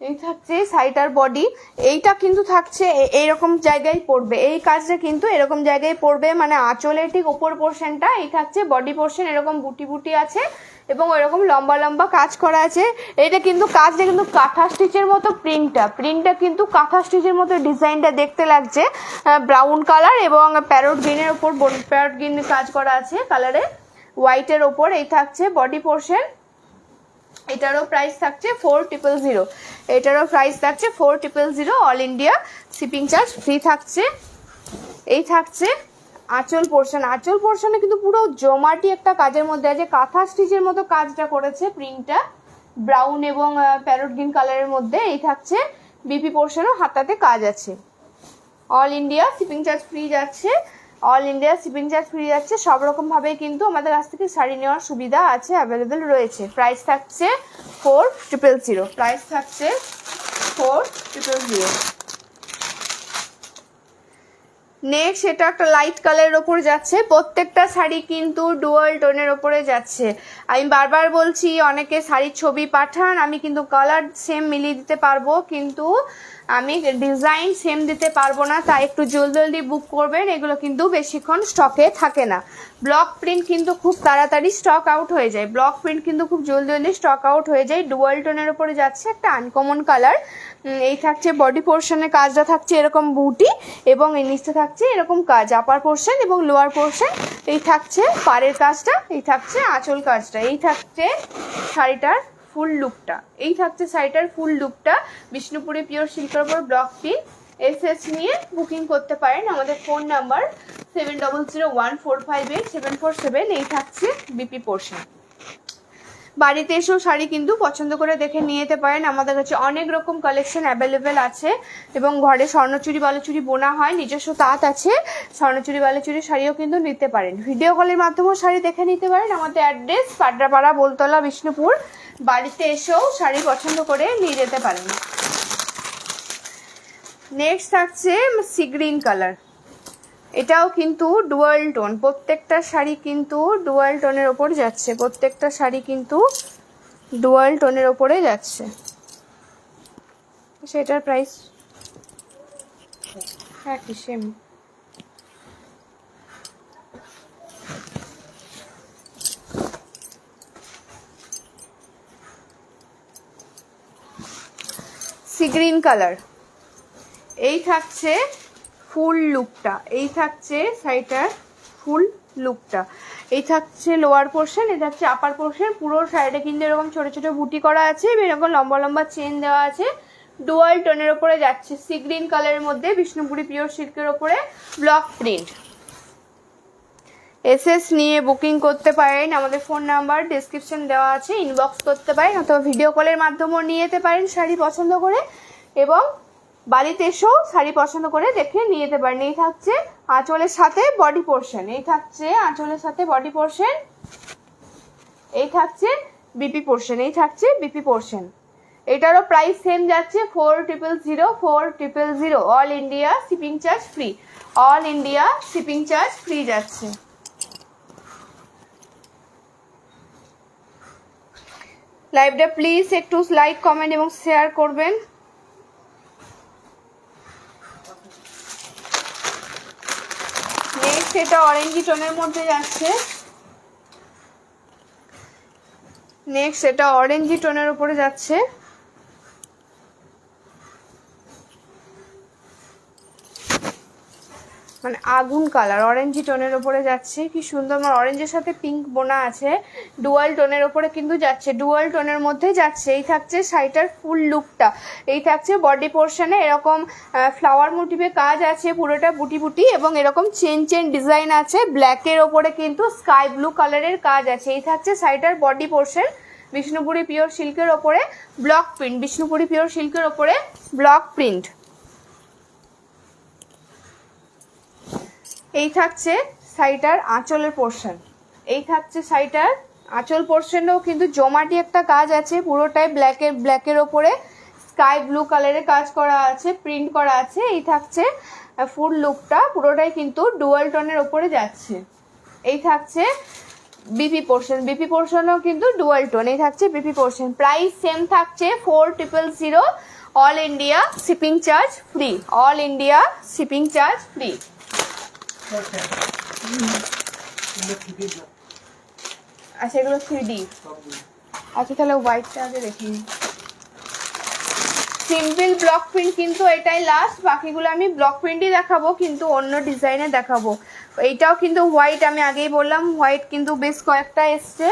এই থাকছে শাড়িটার বডি। এইটা কিন্তু থাকছে এইরকম জায়গায় পড়বে, এই কাজটা কিন্তু এরকম জায়গায় পড়বে, মানে আঁচলের ঠিক ওপর পোর্শনটা। এই থাকছে বডি পোর্শন, এরকম বুটি বুটি আছে এবং এরকম লম্বা লম্বা কাজ করা আছে। এটা কিন্তু কাজটা কিন্তু কাঁথা স্টিচের মতো, প্রিন্টটা কিন্তু কাঁথা স্টিচের মতো ডিজাইনটা দেখতে লাগছে। ব্রাউন কালার এবং প্যারট গ্রিনের ওপর, প্যারট গ্রিন কাজ করা আছে কালারে, হোয়াইটের ওপর। এই থাকছে বডি পোর্শন, এটারও প্রাইস থাকছে 4000, এটারও প্রাইস থাকছে 4000, all India shipping charge free থাকছে। এই থাকছে আঁচল পোর্শন, আঁচল পোর্শনে কিন্তু পুরো জমাটি একটা কাজের মধ্যে আছে, কাঁথা স্টিচের মতো কাজটা করেছে, প্রিন্টটা ব্রাউন এবং প্যারট গ্রিন কালারের মধ্যে। এই থাকছে বিপি পোর্শনও হাতাতে কাজ আছে। All India shipping charge free যাচ্ছে, all India shipping charge free যাচ্ছে। সব রকমভাবেই কিন্তু আমাদের কাছ থেকে শাড়ি নেওয়ার সুবিধা আছে, অ্যাভেলেবেল রয়েছে। প্রাইস থাকছে 4000, প্রাইস থাকছে 4000। নেক্সট এটা একটা লাইট কালারের ওপর যাচ্ছে, প্রত্যেকটা শাড়ি কিন্তু ডুয়াল টোনের ওপরে যাচ্ছে। আমি বারবার বলছি, অনেকে শাড়ির ছবি পাঠান, আমি কিন্তু কালার সেম মিলিয়ে দিতে পারবো, কিন্তু আমি ডিজাইন সেম দিতে পারবো না, তাই একটু জলদি বুক করবেন। এগুলো কিন্তু বেশিক্ষণ স্টকে থাকে না। ব্লক প্রিন্ট কিন্তু খুব তাড়াতাড়ি স্টক আউট হয়ে যায়, ব্লক প্রিন্ট কিন্তু খুব জলদি স্টক আউট হয়ে যায়। ডুয়াল টোনের ওপরে যাচ্ছে, একটা আনকমন কালার। এই থাকছে বডি পোর্শনের কাজটা থাকছে এরকম বুটি, এবং এই নিচে থাকছে এরকম কাজ, আপার পোর্শন এবং লোয়ার পোর্শন। এই থাকছে পাড়ের কাজটা, এই থাকছে আঁচল কাজটা, এই থাকছে শাড়িটার ফুল লুকটা, এই থাকছে শাড়িটার ফুল লুকটা। বিষ্ণুপুরে পিওর সিল্কের উপর ব্লক প্রিন্ট। এসএস নিয়ে বুকিং করতে পারেন। আমাদের ফোন নাম্বার 7001458747। এই থাকছে বিপি পোর্শন। বাড়িতে এসেও শাড়ি কিন্তু পছন্দ করে দেখে নিয়ে যেতে পারেন। আমাদের কাছে অনেক রকম কালেকশন অ্যাভেলেবেল আছে, এবং ঘরে স্বর্ণচুরি বালুচুরি বোনা হয়, নিজস্ব তাঁত আছে, স্বর্ণচুরি বালুচুরি শাড়িও কিন্তু নিতে পারেন। ভিডিও কলের মাধ্যমেও শাড়ি দেখে নিতে পারেন। আমাদের অ্যাড্রেস পাটরাপাড়া, বোলতলা, বিষ্ণুপুর। বাড়িতে এসেও শাড়ি পছন্দ করে নিয়ে যেতে পারেন। নেক্সট থাকছে সি গ্রিন কালার, এটাও কিন্তু ডুয়াল টোন, প্রত্যেকটা শাড়ি কিন্তু ডুয়াল টোনের ওপর যাচ্ছে, প্রত্যেকটা শাড়ি কিন্তু ডুয়াল টোনের ওপরে যাচ্ছে। সেটার প্রাইস হ্যাঁ কি সেম। সি গ্রিন কালার, এই থাকছে ফুল লুকটা, এই থাকছে শাড়িটার ফুল লুকটা। এই থাকছে লোয়ার পোর্শন, এই থাকছে আপার পোর্শন। পুরো শাড়িটা কিন্তু এরকম ছোট ছোট বুটি করা আছে, এরকম লম্বা লম্বা চেন দেওয়া আছে, ডুয়াল টোনের ওপরে যাচ্ছে, সি গ্রিন কালারের মধ্যে, বিষ্ণুপুরি পিওর সিল্কের ওপরে ব্লক প্রিন্ট। এসএস নিয়ে বুকিং করতে পারেন। আমাদের ফোন নাম্বার ডেসক্রিপশন দেওয়া আছে, ইনবক্স করতে পারেন, অথবা ভিডিও কলের মাধ্যমেও নিয়ে যেতে পারেন শাড়ি পছন্দ করে, এবং বাড়িতে এসেও শাড়ি পছন্দ করে দেখে নিয়ে যেতে পারেন। এই থাকছে আঁচলের সাথে বডি পোর্শন, এই থাকছে আঁচলের সাথে বডি পোর্শন, এই থাকছে বিপি পোর্শন, এই থাকছে বিপি পোর্শন। এটারও প্রাইস সেম যাচ্ছে 4000 all India shipping charge free, all India shipping charge free যাচ্ছে। লাইভটা প্লিজ একটু লাইক কমেন্ট এবং শেয়ার করবেন। নেক্সট এটা অরেঞ্জি টোনের মধ্যে যাচ্ছে, নেক্সট এটা অরেঞ্জি টোনের উপরে যাচ্ছে। মানে আগুন কালার অরেঞ্জি টোনের উপরে যাচ্ছে, কি সুন্দর। আমার অরেঞ্জের সাথে পিঙ্ক বোনা আছে, ডুয়াল টোনের উপরে কিন্তু যাচ্ছে, ডুয়াল টোনের মধ্যে যাচ্ছে। এই থাকছে শাড়িটার ফুল লুকটা, এই থাকছে বডি পোর্শনে এরকম ফ্লাওয়ার মোটিভে কাজ আছে, পুরোটা বুটি বুটি এবং এরকম চেন চেন ডিজাইন আছে। ব্ল্যাকের ওপরে কিন্তু স্কাই ব্লু কালারের কাজ আছে। এই থাকছে শাড়িটার বডি পোর্শন, বিষ্ণুপুরি পিওর সিল্কের ওপরে ব্লক প্রিন্ট, বিষ্ণুপুরি পিওর সিল্কের ওপরে ব্লক প্রিন্ট। এই থাকছে শাড়িটার আঁচলের পোর্শন, এই থাকছে শাড়িটার আঁচল পোর্শনেও কিন্তু জমাটি একটা কাজ আছে, পুরোটাই ব্ল্যাকের ওপরে স্কাই ব্লু কালারের কাজ করা আছে, প্রিন্ট করা আছে। এই থাকছে ফুল লুকটা, পুরোটাই কিন্তু ডুয়াল টোনের ওপরে যাচ্ছে। এই থাকছে বিপি পোর্শন, বিপি পোর্শনেও কিন্তু ডুয়াল টোন। এই থাকছে বিপি পোর্শন, প্রাইস সেম থাকছে 4000 all India shipping charge free, all India shipping charge free. আচ্ছা এগুলো 3D, আচ্ছা তাহলে হোয়াইটটা আগে দেখি। সিম্পল ব্লক প্রিন্ট কিন্তু এটাই লাস্ট, বাকিগুলো আমি ব্লক প্রিন্টই দেখাবো কিন্তু অন্য ডিজাইনে দেখাবো। এইটাও কিন্তু হোয়াইট, আমি আগেই বললাম হোয়াইট কিন্তু বেশ কয়েকটা এসছে,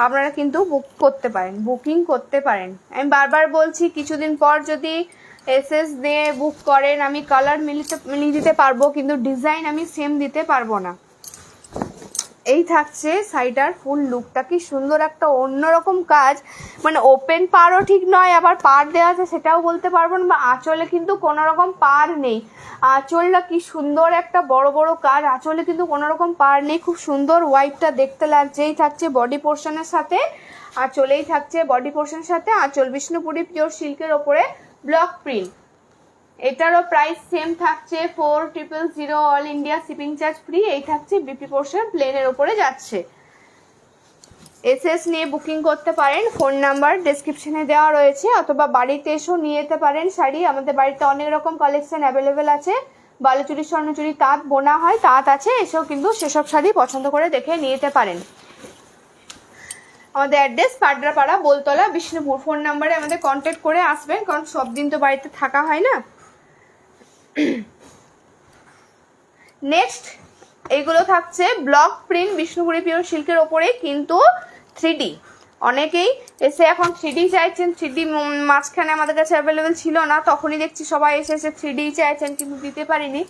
আপনারা কিন্তু বুক করতে পারেন, বুকিং করতে পারেন। আমি বারবার বলছি কিছুদিন পর যদি এসএস দিয়ে বুক করেন আমি কালার মিলিয়ে দিতে পারবো, কিন্তু ডিজাইন আমি সেম দিতে পারবো না। এই থাকছে শাড়িটার ফুল লুকটা, কি সুন্দর একটা অন্যরকম কাজ, মানে ওপেন পাড়ও ঠিক নয়, আবার পাড় দেওয়া আছে সেটাও বলতে পারবো না, বা আঁচলে কিন্তু কোনো রকম পাড় নেই। আঁচলটা কি সুন্দর একটা বড় বড় কাজ, আঁচলে কিন্তু কোনো রকম পাড় নেই, খুব সুন্দর হোয়াইটটা দেখতে লাগছে। এই থাকছে বডি পোর্শনের সাথে আঁচলেই থাকছে বডি পোর্শনের সাথে আঁচল, বিষ্ণুপুরি পিওর সিল্কের ওপরে ব্লক প্রিন্ট। এটারও প্রাইস সেম থাকছে 4000 all India shipping charge free. এই থাকছে বিপি পোর্শন প্লেনের উপরে যাচ্ছে। এসএস নিয়ে বুকিং করতে পারেন, ফোন নাম্বার ডেসক্রিপশনে দেওয়া রয়েছে, অথবা বাড়িতে এসেও নিয়ে যেতে পারেন শাড়ি। আমাদের বাড়িতে অনেক রকম কালেকশন অ্যাভেলেবেল আছে, বালুচুরি স্বর্ণচুরি তাঁত বোনা হয়, তাঁত আছে, এসেও কিন্তু সেসব শাড়ি পছন্দ করে দেখে নিয়ে যেতে পারেন। আমাদের অ্যাড্রেস পাড্রাপাড়া বোলতলা বিষ্ণুপুর। ফোন নাম্বারে আমাদের কন্ট্যাক্ট করে আসবেন, কারণ সব দিন তো বাড়িতে থাকা হয় না। নেক্সট এইগুলো থাকছে ব্লক প্রিন্ট বিষ্ণুপুরি পিওর সিল্কের ওপরে কিন্তু 3D। অনেকেই এসে এখন 3D চাইছেন, 3D মাঝখানে আমাদের কাছে অ্যাভেলেবেল ছিল না, তখনই দেখছি সবাই এসে 3D চাইছেন, কিন্তু দিতে পারিনি।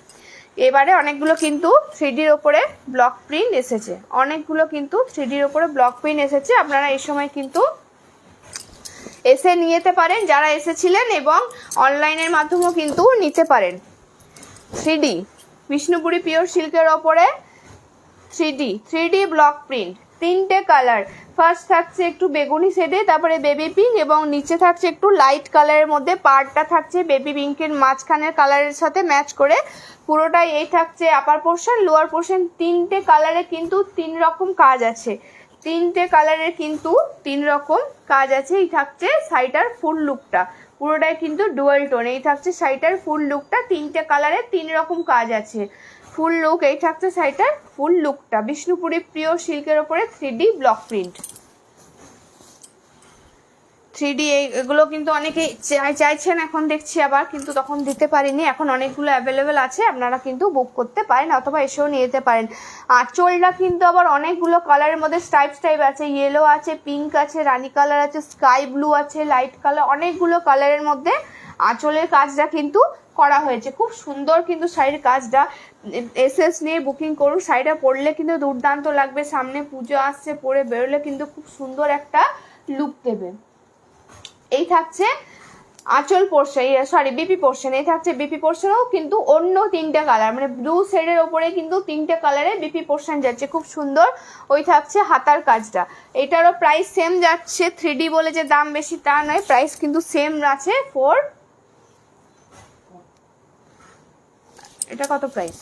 এবারে অনেকগুলো কিন্তু 3Dর ওপরে ব্লক প্রিন্ট এসেছে, অনেকগুলো কিন্তু 3Dর ওপরে ব্লক প্রিন্ট এসেছে। আপনারা এই সময় কিন্তু এসে নিয়ে যেতে পারেন যারা এসেছিলেন, এবং অনলাইনের মাধ্যমেও কিন্তু নিতে পারেন। 3D বিষ্ণুপুরি পিওর সিল্কের ওপরে 3D ব্লক প্রিন্ট, তিনটে কালার। ফার্স্ট থাকছে একটু বেগুনি শেডে, তারপরে বেবি পিঙ্ক, এবং নিচে থাকছে একটু লাইট কালারের মধ্যে, পাড়টা থাকছে বেবি পিঙ্কের মাঝখানের কালারের সাথে ম্যাচ করে পুরোটাই। এই থাকছে আপার পোর্শন, লোয়ার পোর্শন, তিনটে কালারে কিন্তু 3 রকম কাজ আছে, তিনটে কালারের কিন্তু 3 রকম কাজ আছে। এই থাকছে শাড়িটার ফুল লুকটা, পুরোটাই কিন্তু ডুয়াল টোন। এই থাকছে শাড়িটার ফুল লুকটা, তিনটে কালারে 3 রকম কাজ আছে ফুল লুক। এই থাকছে শাড়িটার ফুল লুকটা, বিষ্ণুপুরি পিওর সিল্কের ওপরে 3D ব্লক প্রিন্ট। 3D এগুলো কিন্তু অনেকেই চাইছেন, এখন দেখছি আবার, কিন্তু তখন দিতে পারিনি, এখন অনেকগুলো অ্যাভেলেবেল আছে, আপনারা কিন্তু বুক করতে পারেন অথবা এসেও নিয়ে যেতে পারেন। আঁচলটা কিন্তু আবার অনেকগুলো কালারের মধ্যে স্টাইপ আছে, ইয়েলো আছে, পিঙ্ক আছে, রানী কালার আছে, স্কাই ব্লু আছে, লাইট কালার, অনেকগুলো কালারের মধ্যে আঁচলের কাজটা কিন্তু করা হয়েছে। খুব সুন্দর কিন্তু শাড়ির কাজটা, এসএস নিয়ে বুকিং করুন, শাড়িটা পরলে কিন্তু দুর্দান্ত লাগবে, সামনে পুজো আসছে, পরে বেরোলে কিন্তু খুব সুন্দর একটা লুক দেবে। এই থাকছে আঁচল পোর্শন, সরি বিপি পোর্শন, এই থাকছে বিপি পোর্শনও কিন্তু অন্য তিনটে কালার, মানে ব্লু শেডের ওপরে কিন্তু তিনটে কালারে বিপি পোর্শন যাচ্ছে, খুব সুন্দর। ওই থাকছে হাতার কাজটা, এটারও প্রাইস সেম যাচ্ছে, 3D বলে যে দাম বেশি তা নয়, প্রাইস কিন্তু সেম আছে। এটা কত প্রাইস?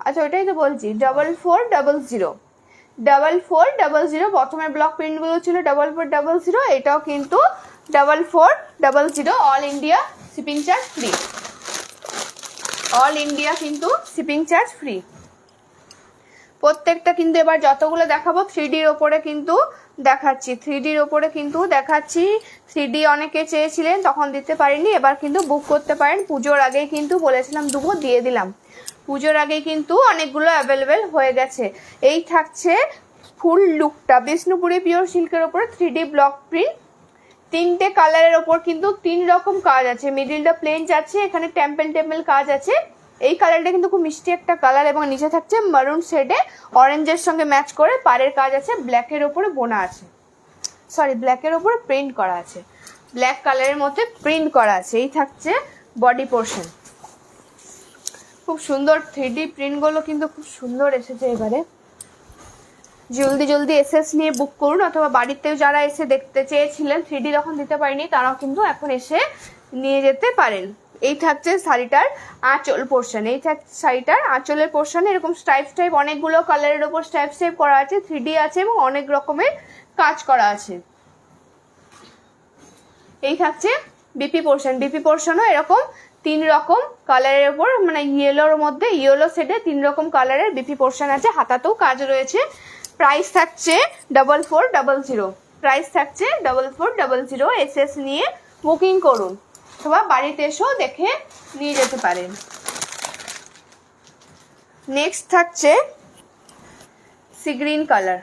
আচ্ছা ওইটাই তো বলছি, 4400, 4400। প্রথমে ব্লক প্রিন্টগুলো ছিল 4400, এটাও কিন্তু 4400। All India shipping charge free, all India কিন্তু শিপিং চার্জ ফ্রি। প্রত্যেকটা কিন্তু এবার যতগুলো দেখাবো 3Dর ওপরে কিন্তু দেখাচ্ছি, 3Dর ওপরে কিন্তু দেখাচ্ছি। 3D অনেকে চেয়েছিলেন, তখন দিতে পারিনি, এবার কিন্তু বুক করতে পারেন। পুজোর আগেই কিন্তু বলেছিলাম দেবো, দিয়ে দিলাম। পুজোর আগেই কিন্তু অনেকগুলো অ্যাভেলেবেল হয়ে গেছে। এই থাকছে ফুল লুকটা, বিষ্ণুপুরি পিওর সিল্কের ওপরে 3D ব্লক প্রিন্ট, তিনটে কালারের ওপর কিন্তু 3 রকম কাজ আছে। মিডিলটা প্লেন যাচ্ছে, এখানে টেম্পল টেম্পল কাজ আছে। এই কালারটা কিন্তু খুব মিষ্টি একটা কালার, এবং নিচে থাকছে মারুন শেডে অরেঞ্জের সঙ্গে ম্যাচ করে পাড়ের কাজ আছে, ব্ল্যাকের ওপরে বোনা আছে, সরি ব্ল্যাকের ওপরে প্রিন্ট করা আছে, ব্ল্যাক কালারের মধ্যে প্রিন্ট করা আছে। এই থাকছে বডি পোর্শন, খুব সুন্দর 3D প্রিন্টগুলো কিন্তু খুব সুন্দর এসেছে এবারে। জলদি জলদি এসএস নিয়ে বুক করুন, অথবা বাড়িতেও যারা এসে দেখতে চেয়েছিলেন 3D যখন দিতে পারিনি, তারাও কিন্তু এখন এসে নিয়ে যেতে পারেন। এই থাকছে শাড়িটার আঁচল পোর্শন, এই থাকছে শাড়িটার আঁচলের পোর্শন, এরকম স্ট্রাইপ স্ট্রাইপ অনেকগুলো কালারের ওপর স্ট্রাইপ স্ট্রাইপ করা আছে, 3D আছে এবং অনেক রকমের কাজ করা আছে। এই থাকছে বিপি পোর্শন, বিপি পোর্শনও এরকম 3 রকম কালারের ওপর, মানে ইয়েলোর মধ্যে ইয়েলো শেডে 3 রকম কালারের বিপি পোর্শন আছে, হাতাতেও কাজ রয়েছে। প্রাইস থাকছে 4400, প্রাইস থাকছে 4400। এসএস নিয়ে বুকিং করুন, অথবা বাড়িতে এসেও দেখে নিয়ে যেতে পারেন। নেক্সট থাকছে sea green colour,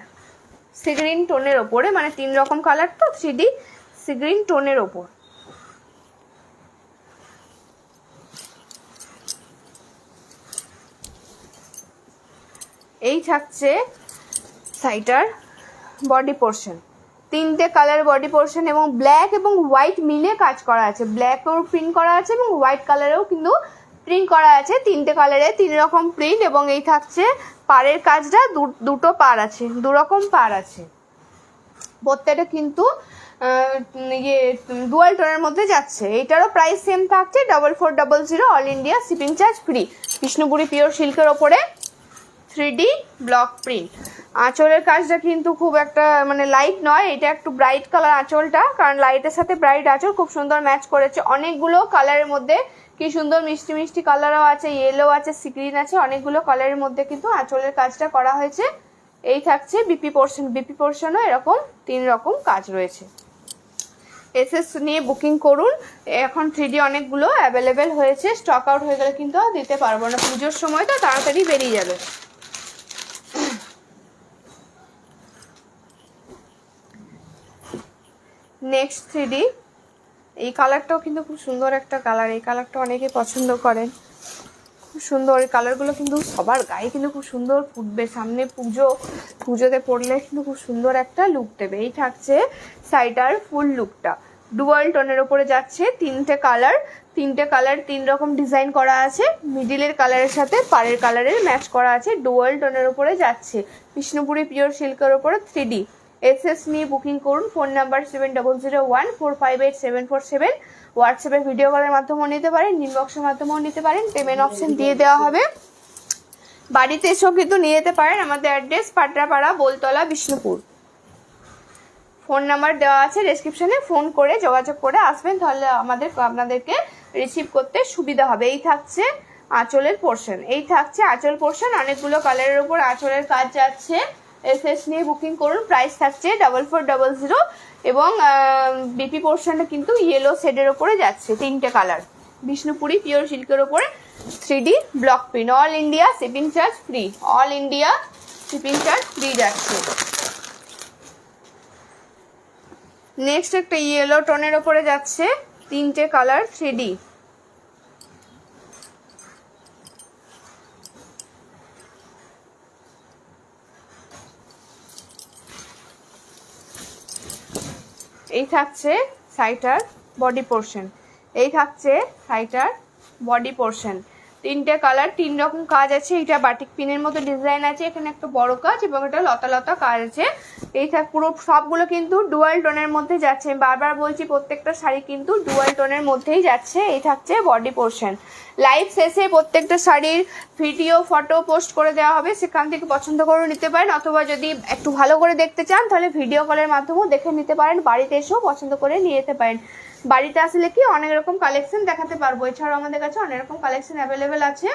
sea green টোনের ওপরে, মানে 3 রকম কালার তো 3D সি গ্রিন টোনের ওপর। এই থাকছে শাড়িটার বডি পোর্শন, 3টে কালার বডি পোর্শন, এবং ব্ল্যাক এবং হোয়াইট মিলে কাজ করা আছে, ব্ল্যাকেও প্রিন্ট করা আছে এবং হোয়াইট কালারেও কিন্তু প্রিন্ট করা আছে, 3টে কালারে 3 রকম প্রিন্ট। এবং এই থাকছে পাড়ের কাজটা, দুটো পাড় আছে, 2 রকম পাড় আছে, প্রত্যেকটা কিন্তু ডুয়াল টোনের মধ্যে যাচ্ছে। এইটারও প্রাইস সেম থাকছে 4400, all India shipping charge free. Bishnupuri pure সিল্কের ওপরে 3D ব্লক প্রিন্ট। আঁচলের কাজটা কিন্তু খুব একটা মানে লাইট নয়, এটা একটু ব্রাইট কালার আঁচলটা, কারণ লাইটের সাথে ব্রাইট আঁচল খুব সুন্দর ম্যাচ করেছে। অনেকগুলো কালারের মধ্যে কি সুন্দর মিষ্টি মিষ্টি কালারও আছে, ইয়েলো আছে, সি গ্রিন আছে, অনেকগুলো কালারের মধ্যে কিন্তু আঁচলের কাজটা করা হয়েছে। এই থাকছে বিপি পোর্শন, বিপি পোর্শনও এরকম 3 রকম কাজ রয়েছে। এসএস নিয়ে বুকিং করুন, এখন 3D অনেকগুলো অ্যাভেলেবেল হয়েছে, স্টক আউট হয়ে গেলে কিন্তু আর দিতে পারবো না, পুজোর সময় তো তাড়াতাড়ি বেরিয়ে যাবে। নেক্সট 3D, এই কালারটাও কিন্তু খুব সুন্দর একটা কালার, এই কালারটা অনেকে পছন্দ করেন, খুব সুন্দর। এই কালারগুলো কিন্তু সবার গায়ে কিন্তু খুব সুন্দর ফুটবে, সামনে পুজোতে পরলে কিন্তু খুব সুন্দর একটা লুক দেবে। এই থাকছে শাড়িটার ফুল লুকটা, ডুয়াল টোনের ওপরে যাচ্ছে, 3টে কালার 3 রকম ডিজাইন করা আছে, মিডিলের কালারের সাথে পাড়ের কালারের ম্যাচ করা আছে, ডুয়াল টোনের ওপরে যাচ্ছে, বিষ্ণুপুরি পিওর সিল্কের ওপরে 3D। এসএস নিয়ে বুকিং করুন, ফোন নাম্বার 7001458747, হোয়াটসঅ্যাপে ভিডিও কলের মাধ্যমেও নিতে পারেন, ইনবক্সের মাধ্যমেও নিতে পারেন, পেমেন্ট অপশন দিয়ে দেওয়া হবে। বাড়িতে এসেও কিন্তু নিয়ে যেতে পারেন, আমাদের address পাটরাপাড়া, Boltala, Bishnupur. Phone number দেওয়া আছে ডেসক্রিপশনে, ফোন করে যোগাযোগ করে আসবেন, তাহলে আপনাদেরকে রিসিভ করতে সুবিধা হবে। এই থাকছে আঁচলের পোর্শন, এই থাকছে আঁচল পোর্শন, অনেকগুলো কালারের উপর আঁচলের কাজ যাচ্ছে। এসএস নিয়ে বুকিং করুন, প্রাইস থাকছে 4400, এবং বিপি পোর্শনটা কিন্তু ইয়েলো শেডের ওপরে যাচ্ছে, 3টে কালার, বিষ্ণুপুরি পিওর সিল্কের ওপরে 3D block print, all India shipping charge free, all India shipping charge free যাচ্ছে। নেক্সট একটা ইয়েলো টোনের ওপরে যাচ্ছে, 3টে কালার 3D, এই থাকছে শাড়িটার বডি পোর্শন, এই থাকছে শাড়িটার বডি পোর্শন। 3টে কালার, 3 রকম কাজ আছে। এটা বাটিক পিনের মতো ডিজাইন আছে, এখানে একটা বড় কাজ এবং এটা লতা লতা কাজ আছে। এই পুরো সবগুলো কিন্তু ডুয়াল টোনের মধ্যে যাচ্ছে। আমি বারবার বলছি প্রত্যেকটা শাড়ি কিন্তু ডুয়াল টোনের মধ্যেই যাচ্ছে। এই থাকছে বডি পোর্শন। লাইভ শেষে প্রত্যেকটা শাড়ির ভিডিও ফটো পোস্ট করে দেওয়া হবে, সেখান থেকে পছন্দ করে নিতে পারেন, অথবা যদি একটু ভালো করে দেখতে চান তাহলে ভিডিও কলের মাধ্যমেও দেখে নিতে পারেন, বাড়িতে এসেও পছন্দ করে নিয়ে যেতে পারেন। বাড়িতে আসলে কি অনেক রকম কালেকশন দেখাতে পারবো, এছাড়াও আমাদের কাছে অনেক রকম কালেকশন অ্যাভেলেবেল আছে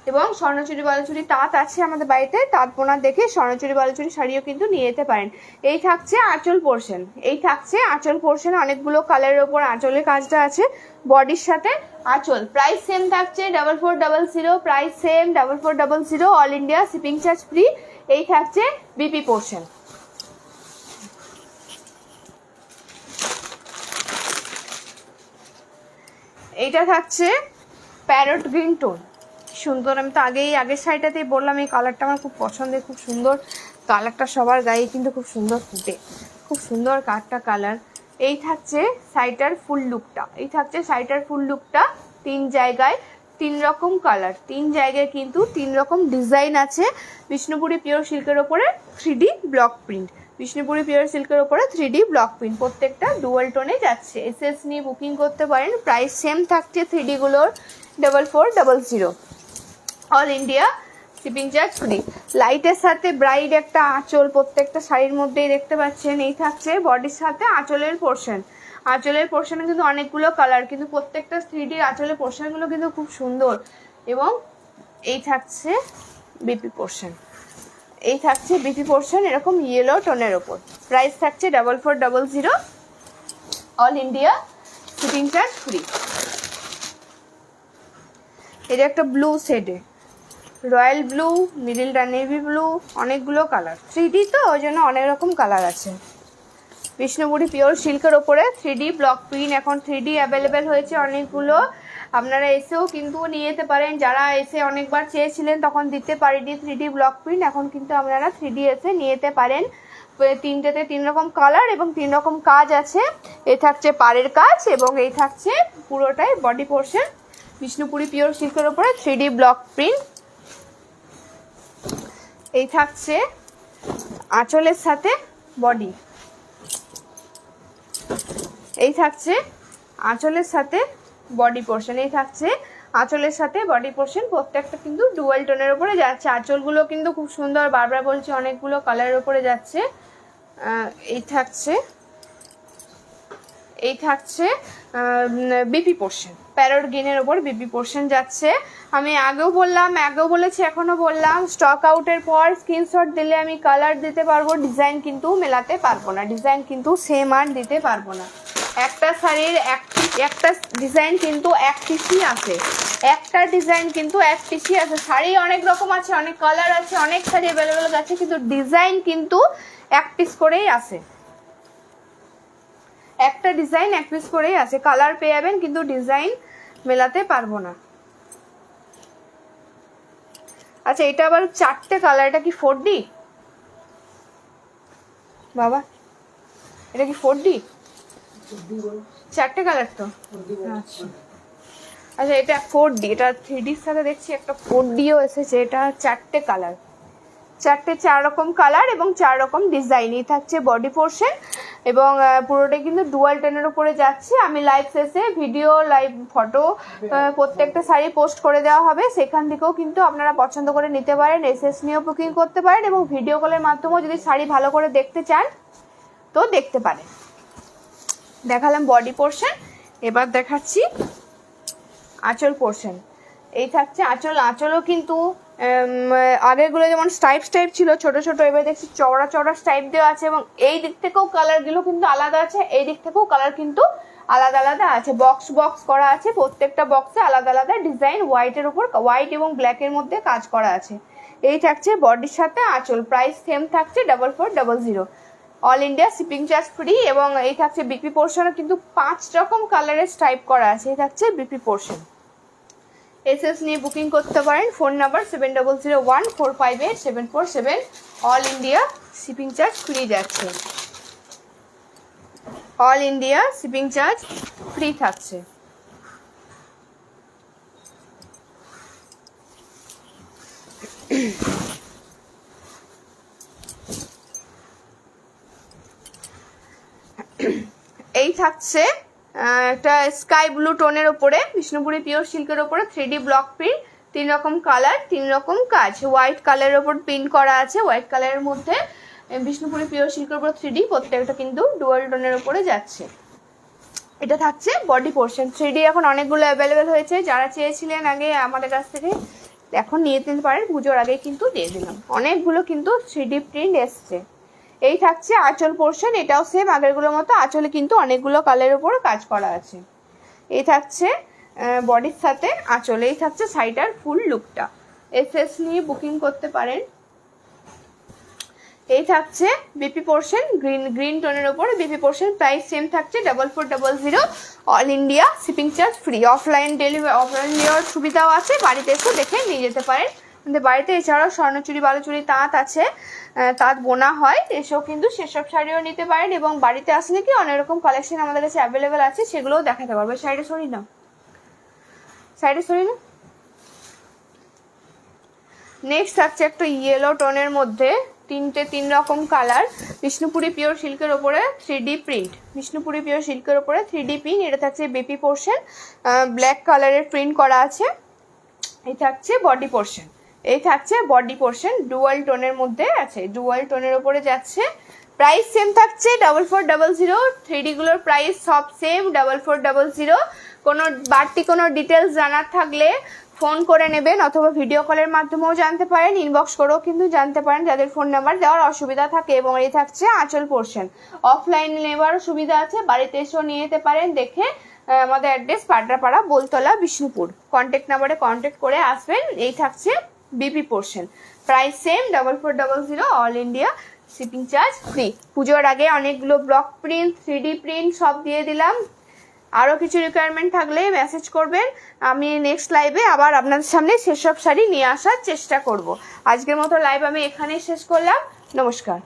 এবং স্বর্ণচুরি বালুচুরি তাঁত আছে আমাদের বাড়িতে। তাঁত বোনা দেখে স্বর্ণচুরি বালুচুরি শাড়িও কিন্তু নিয়ে যেতে পারেন। এই থাকছে আঁচল পোর্শন, এই থাকছে আঁচল পোর্শন, অনেকগুলো কালারের ওপর আঁচলের কাজটা আছে বডির সাথে আঁচল। প্রাইস সেম থাকছে 4400, price same 4400, all India shipping charge free. এই থাকছে বিপি পোর্শন। এইটা থাকছে প্যারট গ্রিন টোন, সুন্দর। আমি তো আগের শাড়িটাতেই বললাম এই কালারটা আমার খুব পছন্দের, খুব সুন্দর কালারটা, সবার গায়ে কিন্তু খুব সুন্দর ফুটে, খুব সুন্দর কালার। এই থাকছে শাড়িটার ফুল লুকটা, এই থাকছে শাড়িটার ফুল লুকটা। 3 জায়গায় 3 রকম কালার, 3 জায়গায় কিন্তু 3 রকম ডিজাইন আছে। বিষ্ণুপুরি পিওর সিল্কের ওপরে 3D block print, Bishnupuri pure সিল্কের ওপরে 3D ব্লক প্রিন্ট, প্রত্যেকটা ডুয়াল টোনে যাচ্ছে। এসএস নিয়ে বুকিং করতে পারেন। প্রাইস সেম থাকছে 3D গুলোর 4400, all India shipping charge free. লাইটের সাথে ব্রাইড একটা আঁচল প্রত্যেকটা শাড়ির মধ্যেই দেখতে পাচ্ছেন। এই থাকছে বডির সাথে আঁচলের পোর্শন, আঁচলের পোর্শনে কিন্তু অনেকগুলো কালার, কিন্তু প্রত্যেকটা 3D আঁচলের পোর্শনগুলো কিন্তু খুব সুন্দর। এবং এই থাকছে বিপি পোর্শন, এই থাকছে বিপি পোর্শন এরকম ইয়েলো টোনের ওপর। প্রাইস থাকছে 4400, all India shipping charge free. এটা একটা ব্লু শেডে, রয়্যাল ব্লু, মিডিলটা নেভি ব্লু, অনেকগুলো কালার। 3D তো ওই জন্য অনেক রকম কালার আছে। বিষ্ণুপুরি পিওর সিল্কের ওপরে 3D ব্লক প্রিন্ট, এখন 3D অ্যাভেলেবেল হয়েছে অনেকগুলো, আপনারা এসেও কিন্তু নিয়ে যেতে পারেন। যারা এসে অনেকবার চেয়েছিলেন তখন দিতে পারিনি 3D ব্লক প্রিন্ট, এখন কিন্তু আপনারা 3D এসে নিয়ে যেতে পারেন। 3টেতে 3 রকম কালার এবং 3 রকম কাজ আছে। এই থাকছে পাড়ের কাজ এবং এই থাকছে পুরোটাই বডি পোর্শন, বিষ্ণুপুরি পিওর সিল্কের ওপরে 3D ব্লক প্রিন্ট। এই থাকছে আঁচলের সাথে বডি, এই থাকছে আঁচলের সাথে বডি পোর্শন, এই থাকছে আঁচলের সাথে বডি পোর্শন। প্রত্যেকটা কিন্তু ডুয়াল টোনের উপরে যাচ্ছে। আঁচলগুলো কিন্তু খুব সুন্দর, বারবার বলছি অনেকগুলো কালারের উপরে যাচ্ছে। এই থাকছে বিপি পোর্শন, প্যারট গ্রিনের ওপর বিপি পোর্শন যাচ্ছে। আমি আগেও বলেছি এখনো বললাম, স্টক আউটের পর স্ক্রিনশট দিলে আমি কালার দিতে পারবো, ডিজাইন কিন্তু মেলাতে পারবো না, ডিজাইন কিন্তু সেম আর দিতে পারবো না। একটা শাড়ির একটা ডিজাইন কিন্তু এক পিসই আছে, একটা ডিজাইন কিন্তু এক পিসই আছে। শাড়ি অনেক রকম আছে, অনেক কালার আছে, অনেক শাড়ি অ্যাভেলেবেল আছে, কিন্তু ডিজাইন কিন্তু এক পিস করেই আছে। একটা ডিজাইন এক পিস করেই আছে, কালার পেয়ে যাবেন কিন্তু ডিজাইন মেলাতে পারবো না। আচ্ছা, এটা আবার 4টে কালার, এটা কি 4D বাবা? এটা কি 4D? 4টে কালার তো। আচ্ছা, এটা 4D, এটা 3Dর সাথে দেখছি একটা 4Dও এসেছে। এটা 4টে কালার, 4 রকম কালার এবং 4 রকম ডিজাইন। এই থাকছে বডি পোর্শন এবং পুরোটাই কিন্তু ডুয়াল টেনের উপরে যাচ্ছে। আমি লাইভ শেষে ভিডিও লাইভ ফটো প্রত্যেকটা শাড়ি পোস্ট করে দেওয়া হবে, সেখান থেকেও কিন্তু আপনারা পছন্দ করে নিতে পারেন, এসএস নিয়েও বুকিং করতে পারেন এবং ভিডিও কলের মাধ্যমেও যদি শাড়ি ভালো করে দেখতে চান তো দেখতে পারেন। দেখালাম বডি পোর্শন, এবার দেখাচ্ছি আঁচল পোর্শন। এই থাকছে আঁচল, আঁচলও কিন্তু আগেরগুলো যেমন স্টাইপ ছিল ছোট ছোট, এবার দেখছি চওড়া চওড়া স্টাইপ দেওয়া আছে এবং এই দিক থেকেও কালারগুলো কিন্তু আলাদা আছে, এই দিক থেকেও কালার কিন্তু আলাদা আলাদা আছে, বক্স বক্স করা আছে, প্রত্যেকটা বক্সে আলাদা আলাদা ডিজাইন, হোয়াইটের উপর হোয়াইট এবং ব্ল্যাকের মধ্যে কাজ করা আছে। এই থাকছে বডির সাথে আঁচল, প্রাইস সেম থাকছে 4400, all India shipping charge free. এবং এই থাকছে বিপি পোর্শনও কিন্তু 5 রকম কালারের স্টাইপ করা আছে। এই থাকছে বিপি পোর্শন। এসএস নিয়ে বুকিং করতে পারেন, phone number 7001458747, all India shipping charge free যাচ্ছে। All India shipping charge free থাকছে। এই থাকছে একটা স্কাই ব্লু টোনের ওপরে বিষ্ণুপুরি পিওর সিল্কের ওপরে 3D ব্লক প্রিন্ট, 3 রকম কালার, 3 রকম কাজ। হোয়াইট কালারের ওপর প্রিন্ট করা আছে, হোয়াইট কালারের মধ্যে বিষ্ণুপুরি পিওর সিল্কের ওপর 3D, প্রত্যেকটা কিন্তু ডুয়াল টোনের ওপরে যাচ্ছে। এটা থাকছে বডি পোর্শন। 3D এখন অনেকগুলো অ্যাভেলেবেল হয়েছে, যারা চেয়েছিলেন আগে আমাদের কাছ থেকে এখন নিয়ে নিতে পারেন, পুজোর আগে কিন্তু দিয়ে দিলাম। অনেকগুলো কিন্তু 3D প্রিন্ট এসছে। এই থাকছে আঁচল পোর্শন, এটাও সেম আগেরগুলোর মতো, আঁচলে কিন্তু অনেকগুলো কালারের উপর কাজ করা আছে। এই থাকছে বডির সাথে আঁচল। এই থাকছে শাড়িটার ফুল লুকটা। এসএস নিয়ে বুকিং করতে পারেন। এই থাকছে বিপি পোর্শন, গ্রিন টোনের ওপর বিপি পোর্শন, প্রাইস সেম থাকছে 4400, all India shipping charge free. Offline নেওয়ার সুবিধাও আছে, বাড়িতে এসে দেখে নিয়ে যেতে পারেন আমাদের বাড়িতে। এছাড়াও স্বর্ণচুরি, বালুচুরি, তাঁত আছে, তাঁত বোনা হয়, এসেও কিন্তু সেসব শাড়িও নিতে পারেন। এবং বাড়িতে আসলে কি অনেক রকম কালেকশন আমাদের কাছে অ্যাভেলেবেল আছে, সেগুলোও দেখাতে পারবে। শাড়িটা সরি না, নেক্সট থাকছে একটা ইয়েলো টোনের মধ্যে 3 রকম কালার, বিষ্ণুপুরি পিওর সিল্কের ওপরে 3D প্রিন্ট, বিষ্ণুপুরি পিওর সিল্কের ওপরে 3D প্রিন্ট। এটা থাকছে বেপি পোর্শন, ব্ল্যাক কালারের প্রিন্ট করা আছে। এই থাকছে বডি পোর্শন। এই থাকছে বডি পোর্শন, ডুয়াল টোনের মধ্যে আছে, ডুয়াল টোনের ওপরে যাচ্ছে। প্রাইস সেম থাকছে 4400। 3D গুলোর প্রাইস সব সেম 4400। কোনো বাড়তি কোনো ডিটেলস জানার থাকলে ফোন করে নেবেন, অথবা ভিডিও কলের মাধ্যমেও জানতে পারেন, ইনবক্স করেও কিন্তু জানতে পারেন যাদের ফোন নাম্বার দেওয়ার অসুবিধা থাকে। এবং এই থাকছে আঁচল পোর্শন, অফলাইনে নেওয়ারও সুবিধা আছে, বাড়িতে এসেও নিয়ে যেতে পারেন। দেখে আমাদের অ্যাড্রেস পাটরাপাড়া, বোলতলা, বিষ্ণুপুর, কন্ট্যাক্ট নাম্বারে কন্ট্যাক্ট করে আসবেন। এই থাকছে BP portion, price same 4400, all India shipping charge free. পুজোর আগে অনেকগুলো ব্লক প্রিন্ট, 3D প্রিন্ট সব দিয়ে দিলাম। আরও কিছু রিকোয়ারমেন্ট থাকলে মেসেজ করবেন, আমি নেক্সট লাইভে আবার আপনাদের সামনে সেসব শাড়ি নিয়ে আসার চেষ্টা করব। আজকের মতো লাইভ আমি এখানেই শেষ করলাম। নমস্কার।